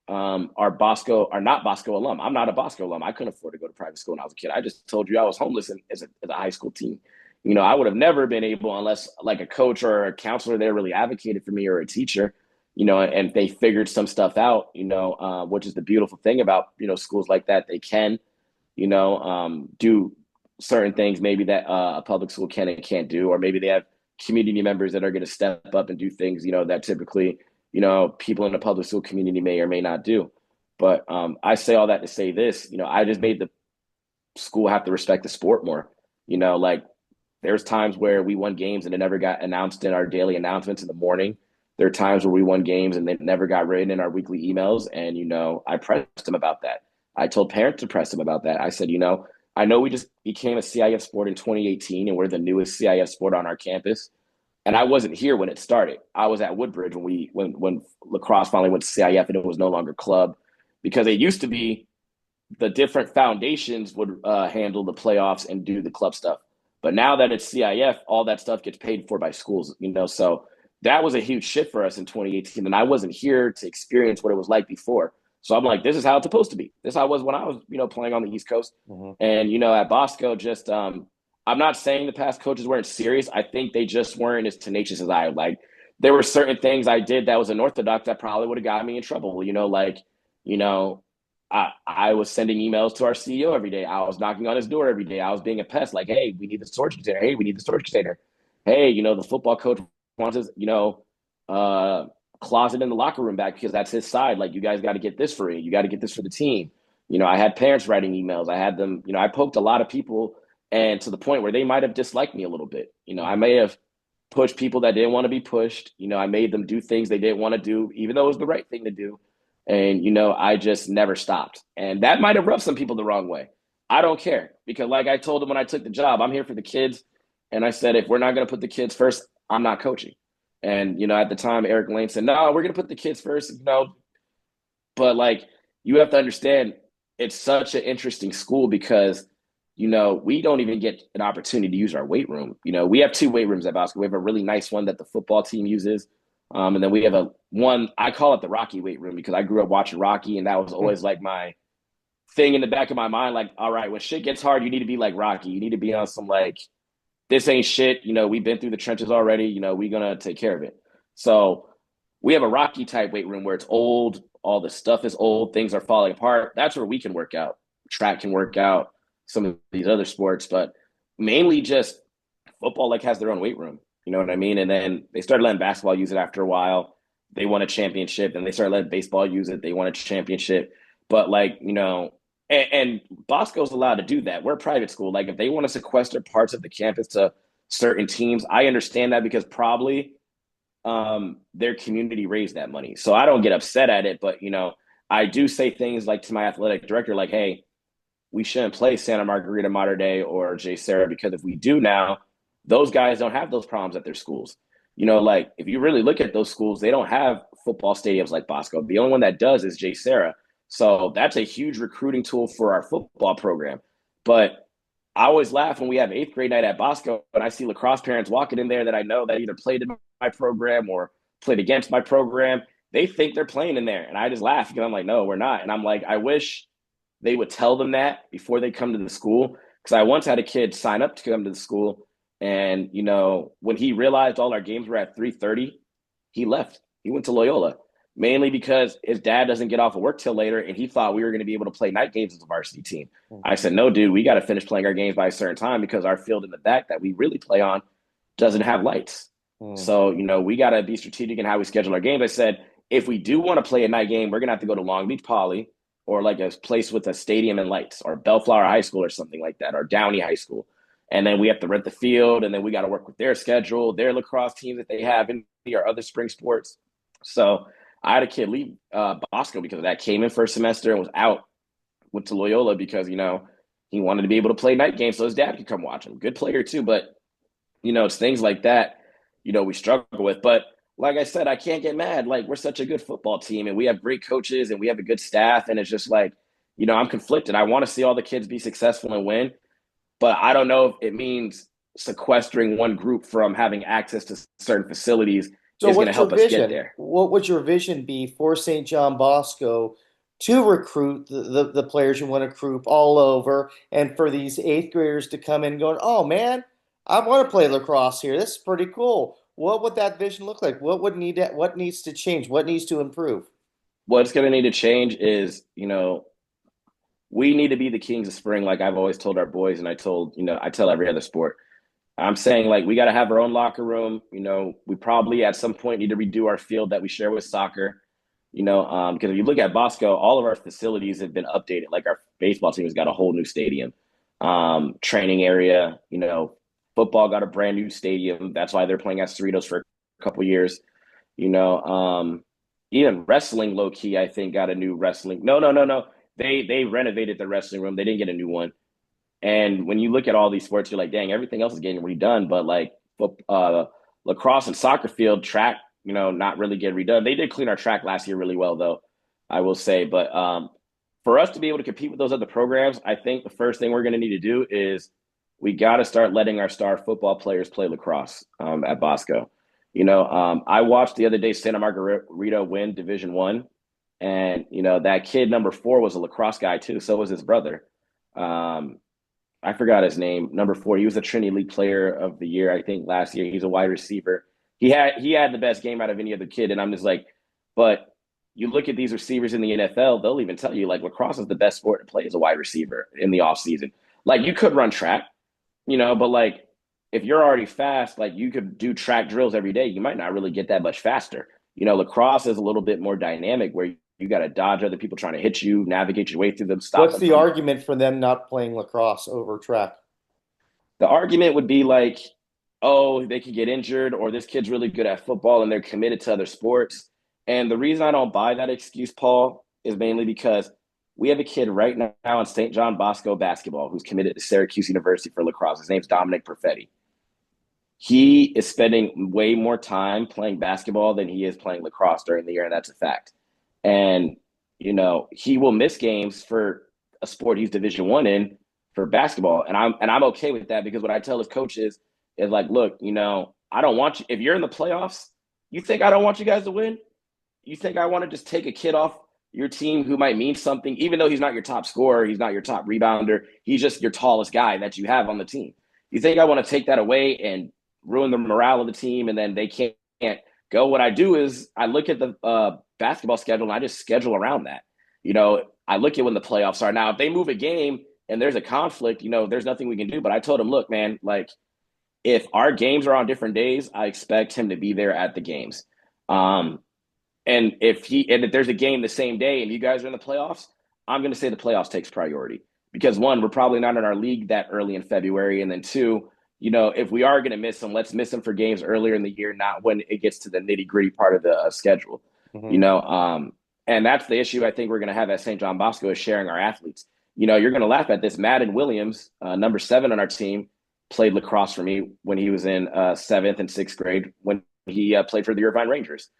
are Bosco are not Bosco alum. I'm not a Bosco alum. I couldn't afford to go to private school when I was a kid. I just told you I was homeless as a high school teen. I would have never been able unless like a coach or a counselor there really advocated for me or a teacher, and they figured some stuff out, which is the beautiful thing about, schools like that. They can, do certain things maybe that a public school can and can't do, or maybe they have community members that are going to step up and do things, that typically, people in the public school community may or may not do. But I say all that to say this, I just made the school have to respect the sport more. Like there's times where we won games and it never got announced in our daily announcements in the morning. There are times where we won games and they never got written in our weekly emails. And, I pressed them about that. I told parents to press them about that. I said, I know we just became a CIF sport in 2018 and we're the newest CIF sport on our campus. And I wasn't here when it started. I was at Woodbridge when lacrosse finally went to CIF and it was no longer club, because it used to be the different foundations would handle the playoffs and do the club stuff. But now that it's CIF, all that stuff gets paid for by schools, So that was a huge shift for us in 2018. And I wasn't here to experience what it was like before. So I'm like, this is how it's supposed to be. This is how it was when I was, playing on the East Coast. Mm-hmm. And, at Bosco, just I'm not saying the past coaches weren't serious. I think they just weren't as tenacious as I. Like there were certain things I did that was unorthodox that probably would have got me in trouble. You know, I was sending emails to our CEO every day. I was knocking on his door every day. I was being a pest, like, hey, we need the storage container. Hey, we need the storage container. Hey, the football coach wants his, closet in the locker room back because that's his side. Like, you guys got to get this for you. You got to get this for the team. I had parents writing emails. I had them, I poked a lot of people, and to the point where they might have disliked me a little bit. I may have pushed people that didn't want to be pushed. I made them do things they didn't want to do, even though it was the right thing to do. And, I just never stopped. And that might have rubbed some people the wrong way. I don't care, because like I told them when I took the job, I'm here for the kids. And I said, if we're not going to put the kids first, I'm not coaching. And, at the time, Eric Lane said, no, we're going to put the kids first. But like, you have to understand, it's such an interesting school because, we don't even get an opportunity to use our weight room. We have two weight rooms at Bosco. We have a really nice one that the football team uses. And then we have one, I call it the Rocky weight room because I grew up watching Rocky, and that was always like my thing in the back of my mind. Like, all right, when shit gets hard, you need to be like Rocky. You need to be on some like, this ain't shit. We've been through the trenches already. We're going to take care of it. So we have a Rocky type weight room where it's old. All the stuff is old. Things are falling apart. That's where we can work out. Track can work out, some of these other sports, but mainly just football like has their own weight room. You know what I mean? And then they started letting basketball use it after a while. They won a championship, and they started letting baseball use it. They won a championship. But like, and Bosco's allowed to do that. We're a private school. Like if they want to sequester parts of the campus to certain teams, I understand that because probably their community raised that money. So I don't get upset at it, but I do say things like to my athletic director, like, hey, we shouldn't play Santa Margarita Mater Dei or J Sarah, because if we do now, those guys don't have those problems at their schools. Like if you really look at those schools, they don't have football stadiums like Bosco. The only one that does is J Sarah. So that's a huge recruiting tool for our football program. But I always laugh when we have eighth grade night at Bosco and I see lacrosse parents walking in there that I know that either played in my program or played against my program. They think they're playing in there. And I just laugh because I'm like, no, we're not. And I'm like, I wish they would tell them that before they come to the school. Because I once had a kid sign up to come to the school. And, when he realized all our games were at 3:30, he left. He went to Loyola, mainly because his dad doesn't get off of work till later, and he thought we were going to be able to play night games as a varsity team. I said, no, dude, we got to finish playing our games by a certain time because our field in the back that we really play on doesn't have lights. So, we got to be strategic in how we schedule our games. I said, if we do want to play a night game, we're going to have to go to Long Beach Poly or like a place with a stadium and lights, or Bellflower High School or something like that, or Downey High School. And then we have to rent the field, and then we got to work with their schedule, their lacrosse team that they have in our other spring sports. So I had a kid leave Bosco because of that, came in first semester and was out, went to Loyola because, he wanted to be able to play night games so his dad could come watch him. Good player too, but, it's things like that, we struggle with. But like I said, I can't get mad. Like, we're such a good football team, and we have great coaches, and we have a good staff, and it's just like, I'm conflicted. I want to see all the kids be successful and win, but I don't know if it means sequestering one group from having access to certain facilities So is going to what's your help us get vision? there. What would your vision be for St. John Bosco to recruit the players you want to recruit all over and for these eighth graders to come in going, oh man, I want to play lacrosse here. This is pretty cool. What would that vision look like? What needs to change? What needs to improve? What's going to need to change is, we need to be the kings of spring, like I've always told our boys, and I tell every other sport. I'm saying like we got to have our own locker room. We probably at some point need to redo our field that we share with soccer. Because if you look at Bosco, all of our facilities have been updated. Like our baseball team has got a whole new stadium, training area. Football got a brand new stadium. That's why they're playing at Cerritos for a couple years. You know, even wrestling low key, I think got a new wrestling. No, no, no, no. They renovated the wrestling room. They didn't get a new one. And when you look at all these sports, you're like, dang, everything else is getting redone. But like lacrosse and soccer field, track, not really getting redone. They did clean our track last year really well, though, I will say. But for us to be able to compete with those other programs, I think the first thing we're going to need to do is we got to start letting our star football players play lacrosse at Bosco. I watched the other day Santa Margarita win Division One, and that kid number 4 was a lacrosse guy too. So was his brother. Um, I forgot his name. Number 4. He was the Trinity League Player of the Year, I think, last year. He's a wide receiver. He had the best game out of any other kid, and I'm just like, but you look at these receivers in the NFL, they'll even tell you like lacrosse is the best sport to play as a wide receiver in the off season. Like you could run track, but like if you're already fast, like you could do track drills every day. You might not really get that much faster. Lacrosse is a little bit more dynamic where you got to dodge other people trying to hit you, navigate your way through them, stop What's them the from. argument for them not playing lacrosse over track? The argument would be like, oh, they could get injured, or this kid's really good at football and they're committed to other sports. And the reason I don't buy that excuse, Paul, is mainly because we have a kid right now in St. John Bosco basketball who's committed to Syracuse University for lacrosse. His name's Dominic Perfetti. He is spending way more time playing basketball than he is playing lacrosse during the year, and that's a fact. And he will miss games for a sport he's Division One in for basketball, and I'm okay with that because what I tell his coaches is like, look, I don't want you if you're in the playoffs. You think I don't want you guys to win? You think I want to just take a kid off your team who might mean something, even though he's not your top scorer, he's not your top rebounder, he's just your tallest guy that you have on the team. You think I want to take that away and ruin the morale of the team, and then they can't go? What I do is I look at the basketball schedule and I just schedule around that. I look at when the playoffs are. Now, if they move a game and there's a conflict, there's nothing we can do. But I told him, look, man, like if our games are on different days, I expect him to be there at the games. Um, and if there's a game the same day and you guys are in the playoffs, I'm going to say the playoffs takes priority because one, we're probably not in our league that early in February, and then two, if we are going to miss them, let's miss them for games earlier in the year, not when it gets to the nitty gritty part of the schedule. You Mhm. know, um, and that's the issue I think we're going to have at St. John Bosco is sharing our athletes. You're going to laugh at this. Madden Williams, number 7 on our team, played lacrosse for me when he was in 7th and 6th grade when he played for the Irvine Rangers.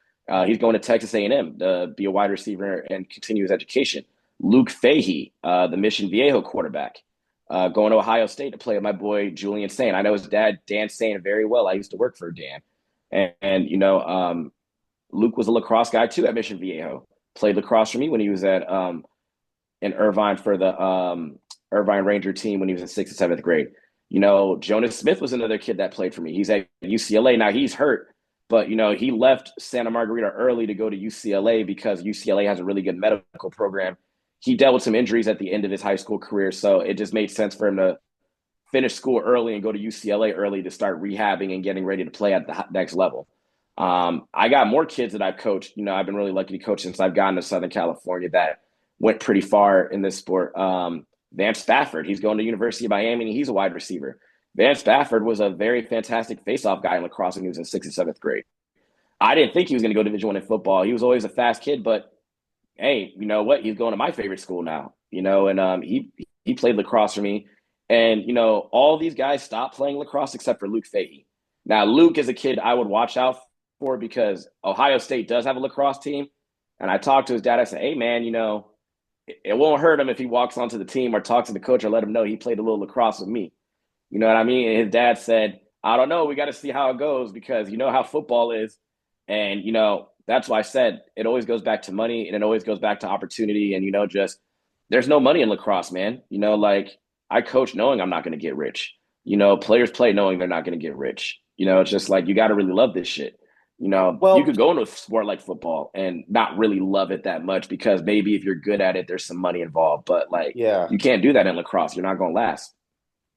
He's going to Texas A&M to be a wide receiver and continue his education. Luke Fahey, the Mission Viejo quarterback, going to Ohio State to play with my boy Julian Sain. I know his dad, Dan Sain, very well. I used to work for Dan. And Luke was a lacrosse guy too at Mission Viejo. Played lacrosse for me when he was at in Irvine for the Irvine Ranger team when he was in 6th and 7th grade. Jonas Smith was another kid that played for me. He's at UCLA. Now he's hurt, but he left Santa Margarita early to go to UCLA because UCLA has a really good medical program. He dealt with some injuries at the end of his high school career, so it just made sense for him to finish school early and go to UCLA early to start rehabbing and getting ready to play at the next level. I got more kids that I've coached. I've been really lucky to coach since I've gotten to Southern California that went pretty far in this sport. Vance Spafford, he's going to University of Miami, and he's a wide receiver. Vance Spafford was a very fantastic face-off guy in lacrosse when he was in 6th and 7th grade. I didn't think he was going to go Division One in football. He was always a fast kid, but hey, you know what? He's going to my favorite school now. And he played lacrosse for me. And all these guys stopped playing lacrosse except for Luke Fahey. Now, Luke is a kid I would watch out for because Ohio State does have a lacrosse team. And I talked to his dad. I said, hey, man, it won't hurt him if he walks onto the team or talks to the coach or let him know he played a little lacrosse with me. You know what I mean? And his dad said, I don't know. We got to see how it goes because you know how football is. And, that's why I said it always goes back to money and it always goes back to opportunity. And, just there's no money in lacrosse, man. Like I coach knowing I'm not going to get rich. Players play knowing they're not going to get rich. It's just like you got to really love this shit. You Well, could go into a sport like football and not really love it that much because maybe if you're good at it, there's some money involved. But like yeah. you can't do that in lacrosse. You're not going to last.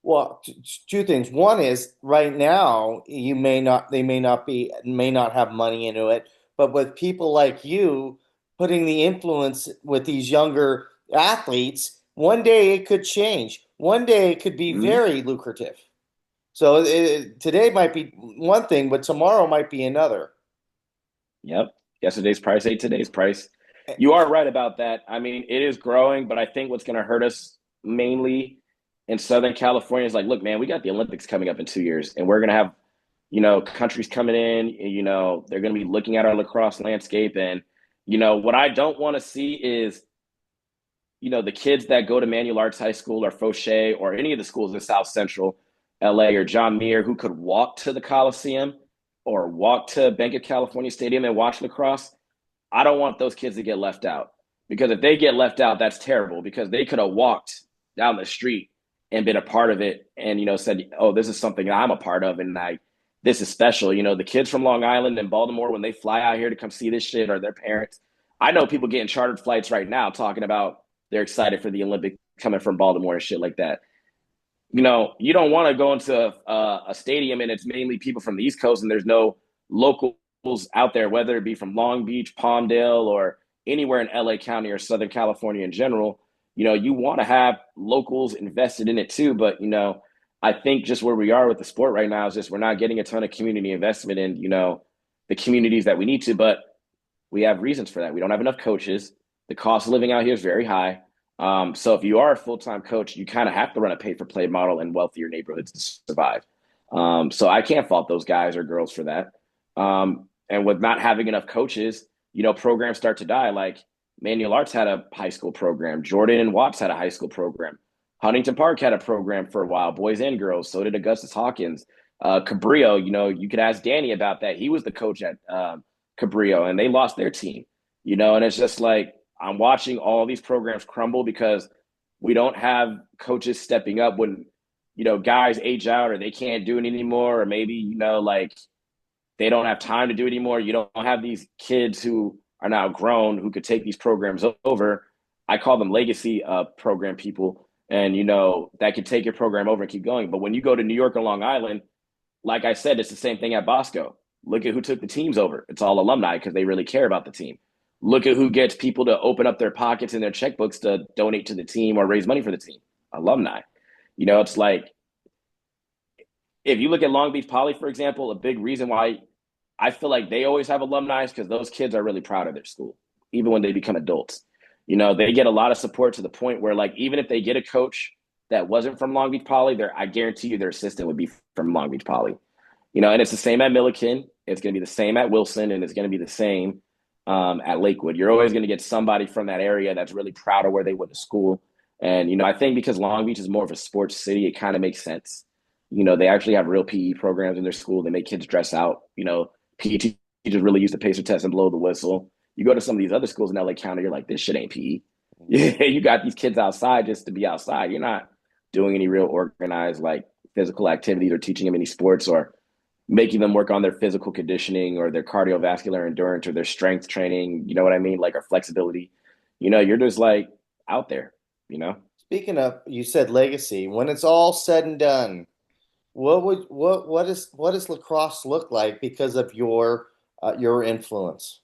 Well, two things. One is right now you may not they may not have money into it, but with people like you putting the influence with these younger athletes, one day it could change. One day it could be Mm-hmm. very lucrative. So today might be one thing, but tomorrow might be another. Yep. Yesterday's price ain't today's price. You are right about that. I mean, it is growing, but I think what's going to hurt us mainly in Southern California is like, look, man, we got the Olympics coming up in 2 years, and we're going to have, countries coming in. They're going to be looking at our lacrosse landscape. And, what I don't want to see is, the kids that go to Manual Arts High School or Fauché or any of the schools in South Central LA or John Muir who could walk to the Coliseum or walk to Bank of California Stadium and watch lacrosse. I don't want those kids to get left out because if they get left out, that's terrible because they could have walked down the street and been a part of it and, said, oh, this is something I'm a part of. And this is special. The kids from Long Island and Baltimore, when they fly out here to come see this shit or their parents, I know people getting chartered flights right now talking about they're excited for the Olympic coming from Baltimore and shit like that. You don't want to go into a stadium and it's mainly people from the East Coast and there's no locals out there, whether it be from Long Beach, Palmdale, or anywhere in LA County or Southern California in general. You want to have locals invested in it too. But, I think just where we are with the sport right now is just we're not getting a ton of community investment in, the communities that we need to. But we have reasons for that. We don't have enough coaches. The cost of living out here is very high. So if you are a full-time coach, you kind of have to run a pay-for-play model in wealthier neighborhoods to survive. So I can't fault those guys or girls for that. And with not having enough coaches, programs start to die. Like Manual Arts had a high school program. Jordan and Watts had a high school program. Huntington Park had a program for a while, boys and girls. So did Augustus Hawkins. Cabrillo, you could ask Danny about that. He was the coach at Cabrillo, and they lost their team. And it's just like I'm watching all these programs crumble because we don't have coaches stepping up when guys age out or they can't do it anymore, or maybe like they don't have time to do it anymore. You don't have these kids who are now grown who could take these programs over. I call them legacy program people, and that could take your program over and keep going. But when you go to New York or Long Island, like I said, it's the same thing at Bosco. Look at who took the teams over. It's all alumni because they really care about the team. Look at who gets people to open up their pockets and their checkbooks to donate to the team or raise money for the team. Alumni. It's like if you look at Long Beach Poly, for example, a big reason why I feel like they always have alumni is because those kids are really proud of their school, even when they become adults. They get a lot of support to the point where, like, even if they get a coach that wasn't from Long Beach Poly, I guarantee you their assistant would be from Long Beach Poly. And it's the same at Milliken. It's going to be the same at Wilson, and it's going to be the same at Lakewood. You're always going to get somebody from that area that's really proud of where they went to school. And, I think because Long Beach is more of a sports city, it kind of makes sense. They actually have real PE programs in their school. They make kids dress out. PE teachers really use the pacer test and blow the whistle. You go to some of these other schools in LA County, you're like, this shit ain't PE. Yeah, you got these kids outside just to be outside. You're not doing any real organized, like, physical activities or teaching them any sports or making them work on their physical conditioning or their cardiovascular endurance or their strength training, you know what I mean? Like our flexibility. You're just like out there. Speaking of, you said legacy. When it's all said and done, what does lacrosse look like because of your influence?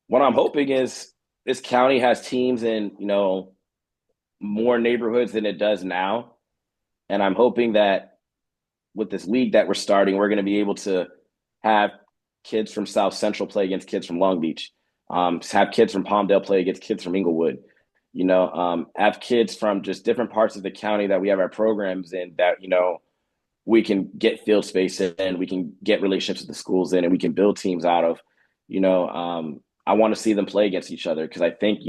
What I'm hoping is this county has teams in, more neighborhoods than it does now. And I'm hoping that with this league that we're starting, we're going to be able to have kids from South Central play against kids from Long Beach, have kids from Palmdale play against kids from Inglewood, have kids from just different parts of the county that we have our programs in that, we can get field space in, we can get relationships with the schools in, and we can build teams out of, I want to see them play against each other because I think,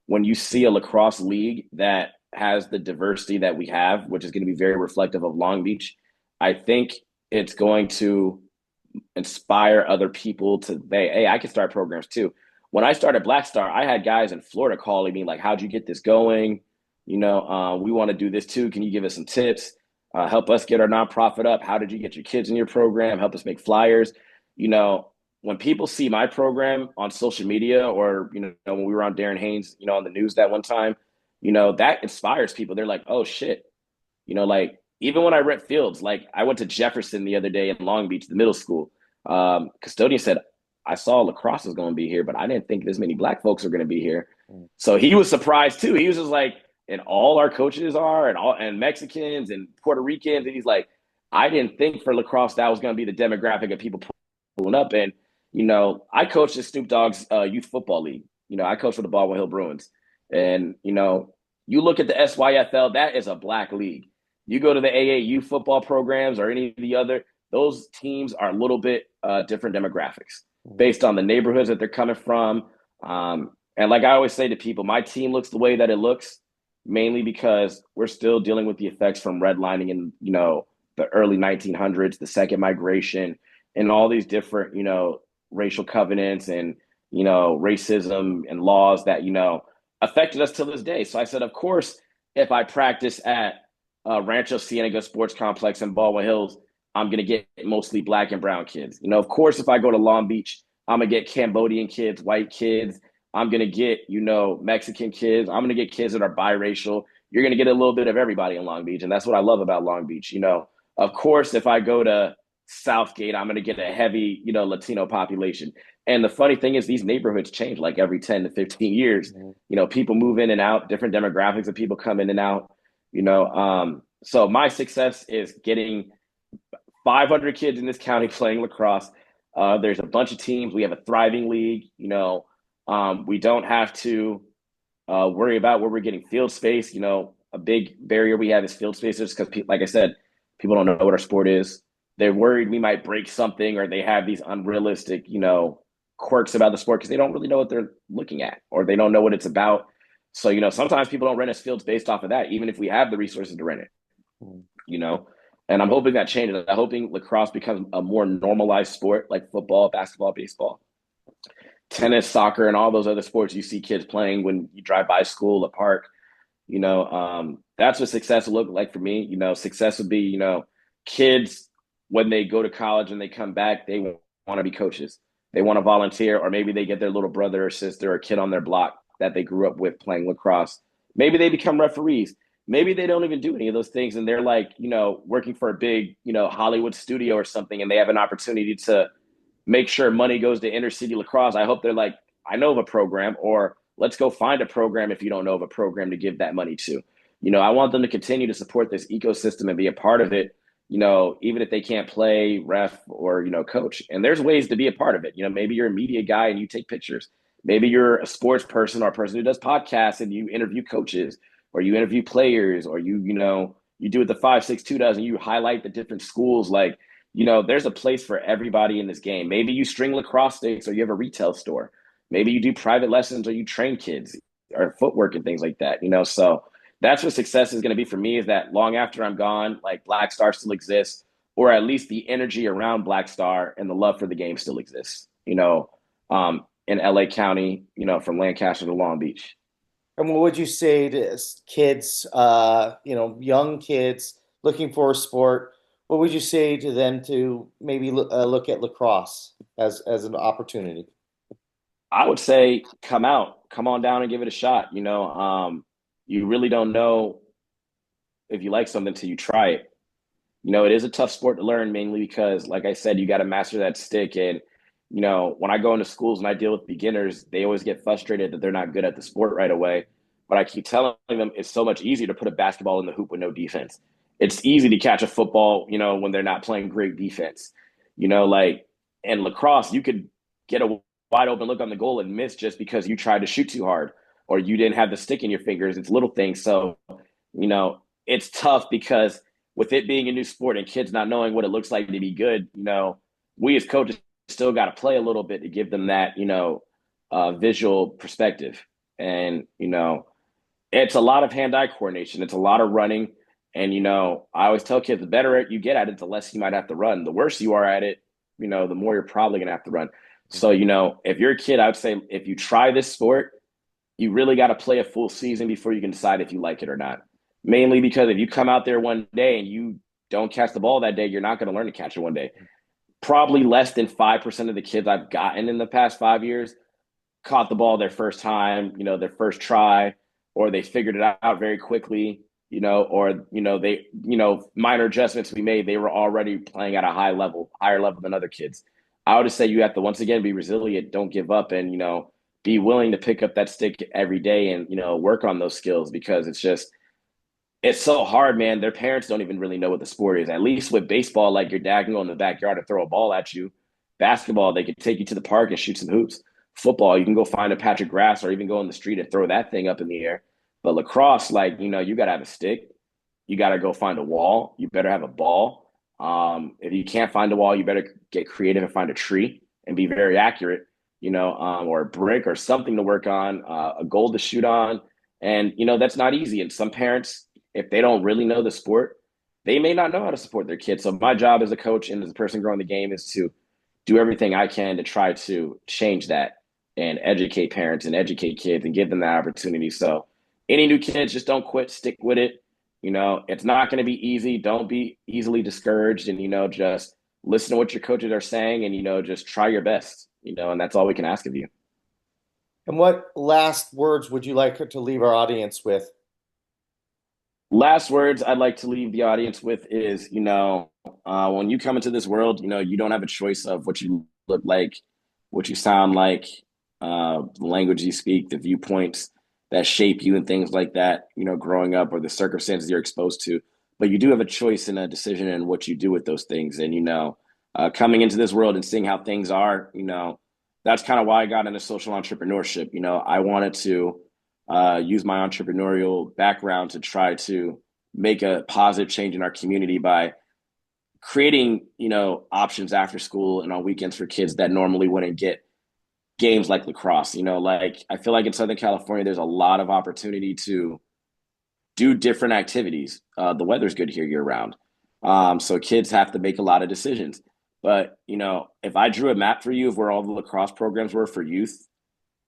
when you see a lacrosse league that has the diversity that we have, which is going to be very reflective of Long Beach, I think it's going to inspire other people to say, hey, I can start programs too. When I started Black Star, I had guys in Florida calling me like, how'd you get this going? We want to do this too. Can you give us some tips? Help us get our nonprofit up. How did you get your kids in your program? Help us make flyers. You know, when people see my program on social media or, when we were on Darren Haynes, on the news that one time, that inspires people. They're like, oh shit, like even when I rent fields, like I went to Jefferson the other day in Long Beach, the middle school. Custodian said, I saw lacrosse was going to be here, but I didn't think this many black folks are going to be here. So he was surprised too. He was just like, and all our coaches are, and Mexicans and Puerto Ricans, and he's like, I didn't think for lacrosse that was going to be the demographic of people pulling up. And I coached at Snoop Dogg's youth football league. I coached for the Baldwin Hill Bruins, and you look at the SYFL, that is a black league. You go to the AAU football programs or any of the other, those teams are a little bit different demographics based on the neighborhoods that they're coming from. And like I always say to people, my team looks the way that it looks mainly because we're still dealing with the effects from redlining in, the early 1900s, the second migration, and all these different, racial covenants and, racism and laws that, affected us to this day. So I said, of course, if I practice at Rancho Cienega Sports Complex in Baldwin Hills, I'm going to get mostly black and brown kids. Of course, if I go to Long Beach, I'm going to get Cambodian kids, white kids. I'm going to get, Mexican kids. I'm going to get kids that are biracial. You're going to get a little bit of everybody in Long Beach. And that's what I love about Long Beach. Of course, if I go to Southgate, I'm going to get a heavy, Latino population. And the funny thing is these neighborhoods change like every 10 to 15 years. People move in and out, different demographics of people come in and out. So my success is getting 500 kids in this county playing lacrosse. There's a bunch of teams. We have a thriving league. We don't have to worry about where we're getting field space. A big barrier we have is field space, just because, like I said, people don't know what our sport is. They're worried we might break something, or they have these unrealistic, quirks about the sport because they don't really know what they're looking at, or they don't know what it's about. So, sometimes people don't rent us fields based off of that, even if we have the resources to rent it, and I'm hoping that changes. I'm hoping lacrosse becomes a more normalized sport like football, basketball, baseball, tennis, soccer, and all those other sports you see kids playing when you drive by school, a park. That's what success will look like for me. Success would be, kids when they go to college and they come back, they want to be coaches. They want to volunteer, or maybe they get their little brother or sister or kid on their block that they grew up with playing lacrosse. Maybe they become referees. Maybe they don't even do any of those things, and they're like, working for a big, Hollywood studio or something, and they have an opportunity to make sure money goes to inner city lacrosse. I hope they're like, I know of a program, or let's go find a program if you don't know of a program to give that money to. I want them to continue to support this ecosystem and be a part of it, even if they can't play, ref, or, coach. And there's ways to be a part of it. Maybe you're a media guy and you take pictures. Maybe you're a sports person or a person who does podcasts and you interview coaches, or you interview players, or you do what the 562 does and you highlight the different schools. Like, there's a place for everybody in this game. Maybe you string lacrosse sticks, or you have a retail store. Maybe you do private lessons, or you train kids, or footwork and things like that. So that's what success is going to be for me, is that long after I'm gone, like Black Star still exists, or at least the energy around Black Star and the love for the game still exists, in LA County, from Lancaster to Long Beach. And what would you say to kids, young kids looking for a sport? What would you say to them to maybe look at lacrosse as an opportunity? I would say come out, come on down and give it a shot. You really don't know if you like something until you try it. It is a tough sport to learn, mainly because, like I said, you got to master that stick. And, when I go into schools and I deal with beginners, they always get frustrated that they're not good at the sport right away. But I keep telling them it's so much easier to put a basketball in the hoop with no defense. It's easy to catch a football, when they're not playing great defense. Like in lacrosse, you could get a wide open look on the goal and miss just because you tried to shoot too hard, or you didn't have the stick in your fingers. It's little things. So, it's tough because with it being a new sport and kids not knowing what it looks like to be good, we as coaches still got to play a little bit to give them that, visual perspective. And, it's a lot of hand-eye coordination. It's a lot of running. And, I always tell kids, the better you get at it, the less you might have to run. The worse you are at it, the more you're probably gonna have to run. So, if you're a kid, I would say if you try this sport, you really got to play a full season before you can decide if you like it or not. Mainly because if you come out there one day and you don't catch the ball that day, you're not going to learn to catch it one day. Probably less than 5% of the kids I've gotten in the past 5 years caught the ball their first time, their first try, or they figured it out very quickly, or, they, minor adjustments we made, they were already playing at a higher level than other kids. I would just say you have to, once again, be resilient, don't give up, and, be willing to pick up that stick every day and, work on those skills because it's so hard, man. Their parents don't even really know what the sport is. At least with baseball, like your dad can go in the backyard and throw a ball at you. Basketball, they could take you to the park and shoot some hoops. Football, you can go find a patch of grass or even go in the street and throw that thing up in the air. But lacrosse, like, you got to have a stick. You got to go find a wall. You better have a ball. If you can't find a wall, you better get creative and find a tree and be very accurate, or a brick or something to work on, a goal to shoot on. And, that's not easy. And some parents, if they don't really know the sport, they may not know how to support their kids. So my job as a coach and as a person growing the game is to do everything I can to try to change that and educate parents and educate kids and give them that opportunity. So any new kids, just don't quit, stick with it. It's not going to be easy. Don't be easily discouraged and, just listen to what your coaches are saying and, just try your best, and that's all we can ask of you. And what last words would you like to leave our audience with? Last words I'd like to leave the audience with is, when you come into this world, you don't have a choice of what you look like, what you sound like, the language you speak, the viewpoints that shape you and things like that, growing up or the circumstances you're exposed to. But you do have a choice and a decision in what you do with those things. And, coming into this world and seeing how things are, that's kind of why I got into social entrepreneurship. I wanted to use my entrepreneurial background to try to make a positive change in our community by creating, options after school and on weekends for kids that normally wouldn't get games like lacrosse. Like I feel like in Southern California, there's a lot of opportunity to do different activities. The weather's good here year round. So kids have to make a lot of decisions. But, if I drew a map for you of where all the lacrosse programs were for youth,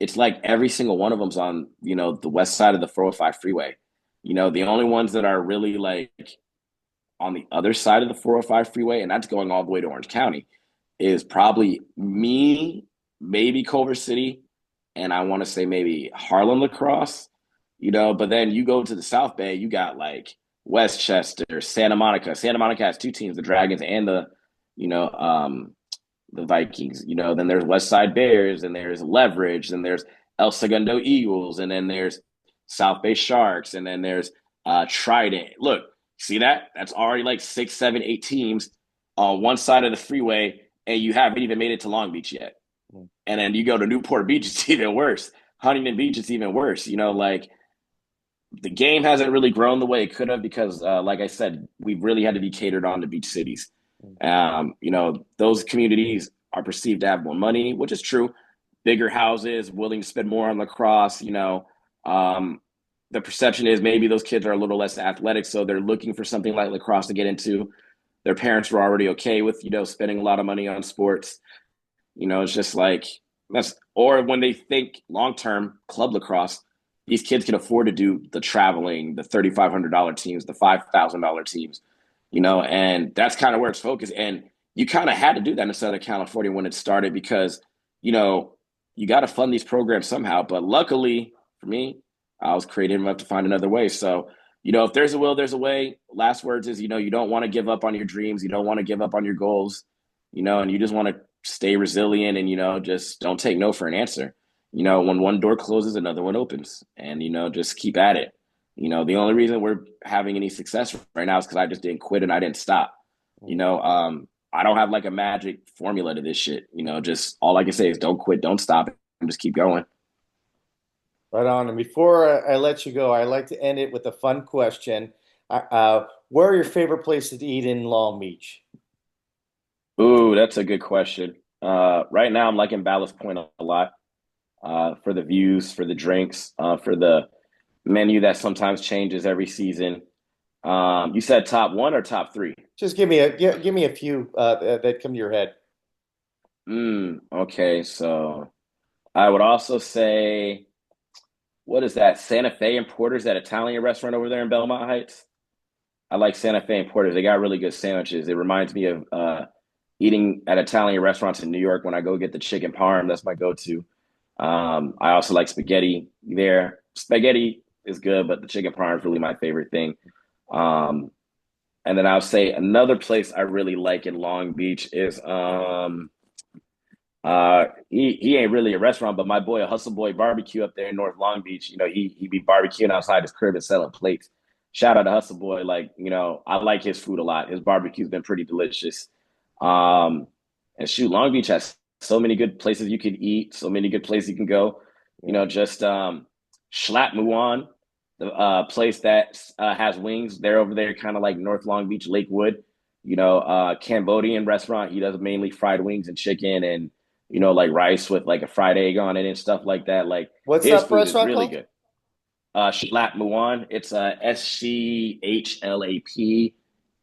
it's like every single one of them's on, the west side of the 405 freeway. The only ones that are really like on the other side of the 405 freeway, and that's going all the way to Orange County, is probably me, maybe Culver City, and I want to say maybe Harlem Lacrosse, but then you go to the South Bay, you got like Westchester, Santa Monica. Santa Monica has two teams, the Dragons and you know, um, the Vikings. Then there's West Side Bears, and there's Leverage, and there's El Segundo Eagles, and then there's South Bay Sharks, and then there's Trident. Look, see that? That's already like 6, 7, 8 teams on one side of the freeway, and you haven't even made it to Long Beach yet. And then you go to Newport Beach, it's even worse. Huntington Beach, it's even worse. Like the game hasn't really grown the way it could have because, like I said, we've really had to be catered on to beach cities. Those communities are perceived to have more money, which is true. Bigger houses, willing to spend more on lacrosse. The perception is maybe those kids are a little less athletic, so they're looking for something like lacrosse to get into. Their parents were already okay with, spending a lot of money on sports. It's just like that's, or when they think long term club lacrosse, these kids can afford to do the traveling, the $3,500 teams, the $5,000 teams, and that's kind of where it's focused. And you kind of had to do that in Southern California when it started because, you got to fund these programs somehow. But luckily for me, I was creative enough to find another way. So, if there's a will, there's a way. Last words is, you don't want to give up on your dreams. You don't want to give up on your goals, and you just want to stay resilient and, just don't take no for an answer. When one door closes, another one opens and, just keep at it. The only reason we're having any success right now is because I just didn't quit and I didn't stop. I don't have like a magic formula to this shit. Just all I can say is don't quit, don't stop, and just keep going. Right on. And before I let you go, I like to end it with a fun question. Where are your favorite places to eat in Long Beach? Ooh, that's a good question. Right now, I'm liking Ballast Point a lot for the views, for the drinks, for the menu that sometimes changes every season. You said top one or top three? Just give me a few that come to your head. Okay, so I would also say, what is that? Santa Fe and Porter's, that Italian restaurant over there in Belmont Heights. I like Santa Fe and Porter's. They got really good sandwiches. It reminds me of eating at Italian restaurants in New York when I go get the chicken parm. That's my go-to. I also like spaghetti there. Spaghetti is good, but the chicken parm is really my favorite thing. Um, and then I'll say another place I really like in Long Beach is he ain't really a restaurant, but my boy, a Hustle Boy Barbecue up there in North Long Beach. He be barbecuing outside his crib and selling plates. Shout out to Hustle Boy. Like, I like his food a lot. His barbecue's been pretty delicious. Um, and shoot, Long Beach has so many good places you can eat, so many good places you can go. Just Schlapp Muan, the place that has wings. They're over there, kind of like North Long Beach, Lakewood. Cambodian restaurant. He does mainly fried wings and chicken and like rice with like a fried egg on it and stuff like that. Like What's his that food is restaurant really called? good. Schlapp Muan. It's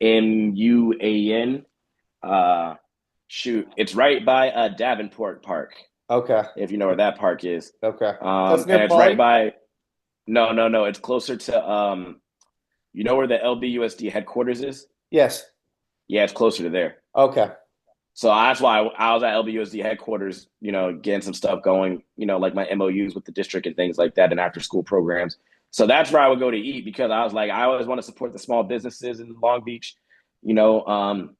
SCHLAPMUAN. Uh, shoot, it's right by Davenport Park, Okay. if you know where that park is. Okay. That's near And it's right Polly? by. No, no, no. It's closer to you know where the LBUSD headquarters is? Yes. Yeah, it's closer to there. Okay. So that's why I was at LBUSD headquarters, getting some stuff going, like my MOUs with the district and things like that and after school programs. So that's where I would go to eat because I was like, I always want to support the small businesses in Long Beach. You know,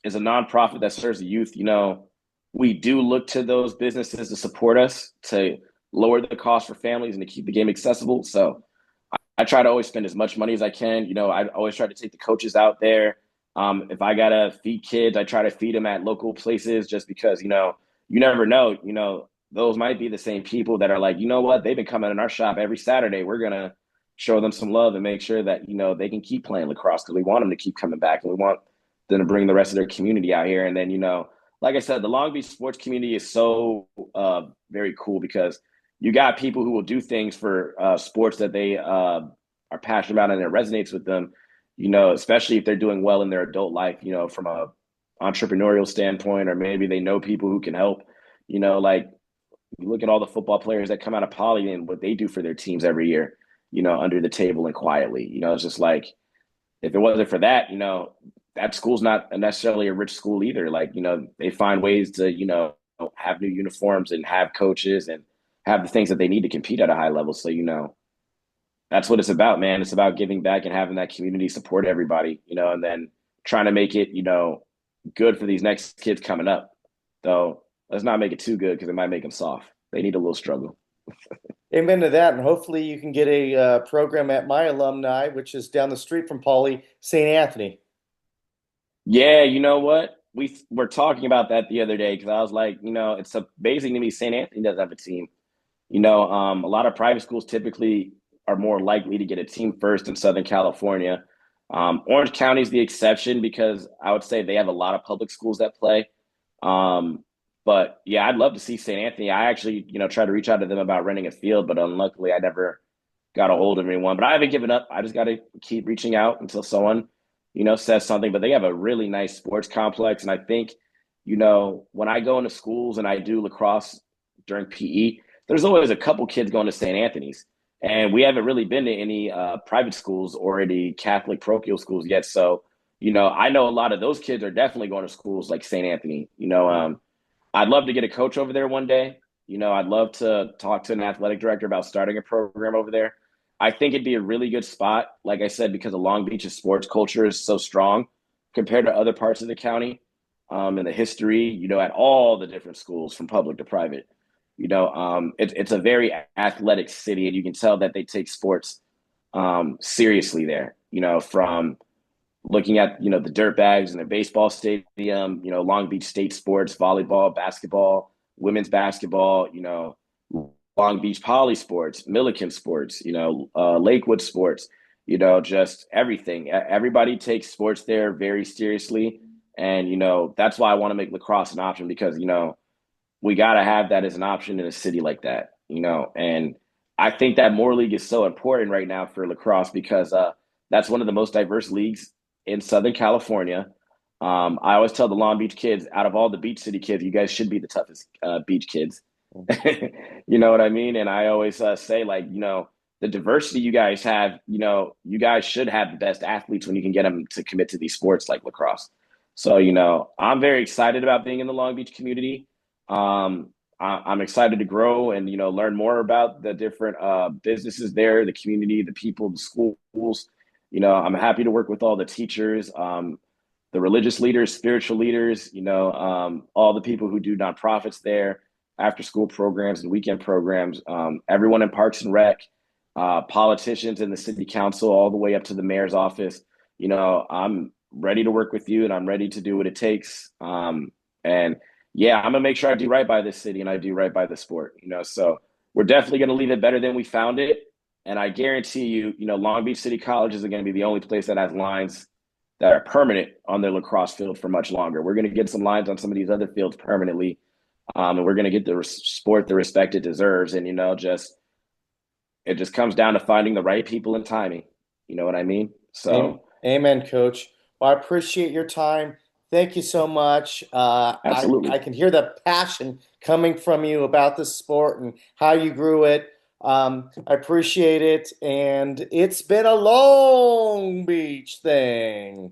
is a nonprofit that serves the youth. We do look to those businesses to support us to lower the cost for families and to keep the game accessible. So I try to always spend as much money as I can. I always try to take the coaches out there. If I gotta feed kids, I try to feed them at local places just because, you never know. Those might be the same people that are like, you know what, they've been coming in our shop every Saturday. We're gonna show them some love and make sure that, they can keep playing lacrosse because we want them to keep coming back and we want them to bring the rest of their community out here. And then, like I said, the Long Beach sports community is so very cool because you got people who will do things for sports that they are passionate about and it resonates with them, especially if they're doing well in their adult life, from a entrepreneurial standpoint, or maybe they know people who can help, like you look at all the football players that come out of Poly and what they do for their teams every year, under the table and quietly, it's just like, if it wasn't for that, that school's not necessarily a rich school either. Like, they find ways to, have new uniforms and have coaches and have the things that they need to compete at a high level. So, that's what it's about, man. It's about giving back and having that community support everybody, and then trying to make it, good for these next kids coming up. Though let's not make it too good because it might make them soft. They need a little struggle. Amen to that. And hopefully you can get a program at my alumni, which is down the street from Polly, St. Anthony. Yeah, you know what? We were talking about that the other day because I was like, it's amazing to me St. Anthony doesn't have a team. A lot of private schools typically are more likely to get a team first in Southern California. Orange County is the exception because I would say they have a lot of public schools that play. Um, but yeah, I'd love to see St. Anthony. I actually, tried to reach out to them about renting a field, but unluckily I never got a hold of anyone. But I haven't given up. I just got to keep reaching out until someone, says something. But they have a really nice sports complex. And I think, when I go into schools and I do lacrosse during PE, there's always a couple kids going to St. Anthony's. And we haven't really been to any private schools or any Catholic parochial schools yet. So, I know a lot of those kids are definitely going to schools like St. Anthony. I'd love to get a coach over there one day. I'd love to talk to an athletic director about starting a program over there. I think it'd be a really good spot, like I said, because of Long Beach's sports culture is so strong compared to other parts of the county, and the history, at all the different schools from public to private. It's a very athletic city, and you can tell that they take sports seriously there. From looking at the dirt bags in the baseball stadium, Long Beach State sports, volleyball, basketball, women's basketball, Long Beach Poly sports, Milliken sports, Lakewood sports, just everything. Everybody takes sports there very seriously. And, that's why I want to make lacrosse an option because, we got to have that as an option in a city like that, and I think that Moore League is so important right now for lacrosse because that's one of the most diverse leagues in Southern California. I always tell the Long Beach kids, out of all the beach city kids, you guys should be the toughest beach kids. You know what I mean? And I always say, like, the diversity you guys have, you guys should have the best athletes when you can get them to commit to these sports like lacrosse. So, I'm very excited about being in the Long Beach community. Um, I'm excited to grow and, learn more about the different businesses there, the community, the people, the schools. I'm happy to work with all the teachers, the religious leaders, spiritual leaders, all the people who do nonprofits there, after school programs and weekend programs, everyone in Parks and Rec, politicians in the city council, all the way up to the mayor's office. I'm ready to work with you and I'm ready to do what it takes. And yeah, I'm gonna make sure I do right by this city and I do right by the sport. So we're definitely gonna leave it better than we found it. And I guarantee you, Long Beach City College is going to be the only place that has lines that are permanent on their lacrosse field for much longer. We're going to get some lines on some of these other fields permanently, and we're going to get the sport the respect it deserves. And just it just comes down to finding the right people and timing. You know what I mean? So Amen, Coach. Well, I appreciate your time. Thank you so much. I absolutely, can hear the passion coming from you about the sport and how you grew it. I appreciate it, and it's been a Long Beach thing.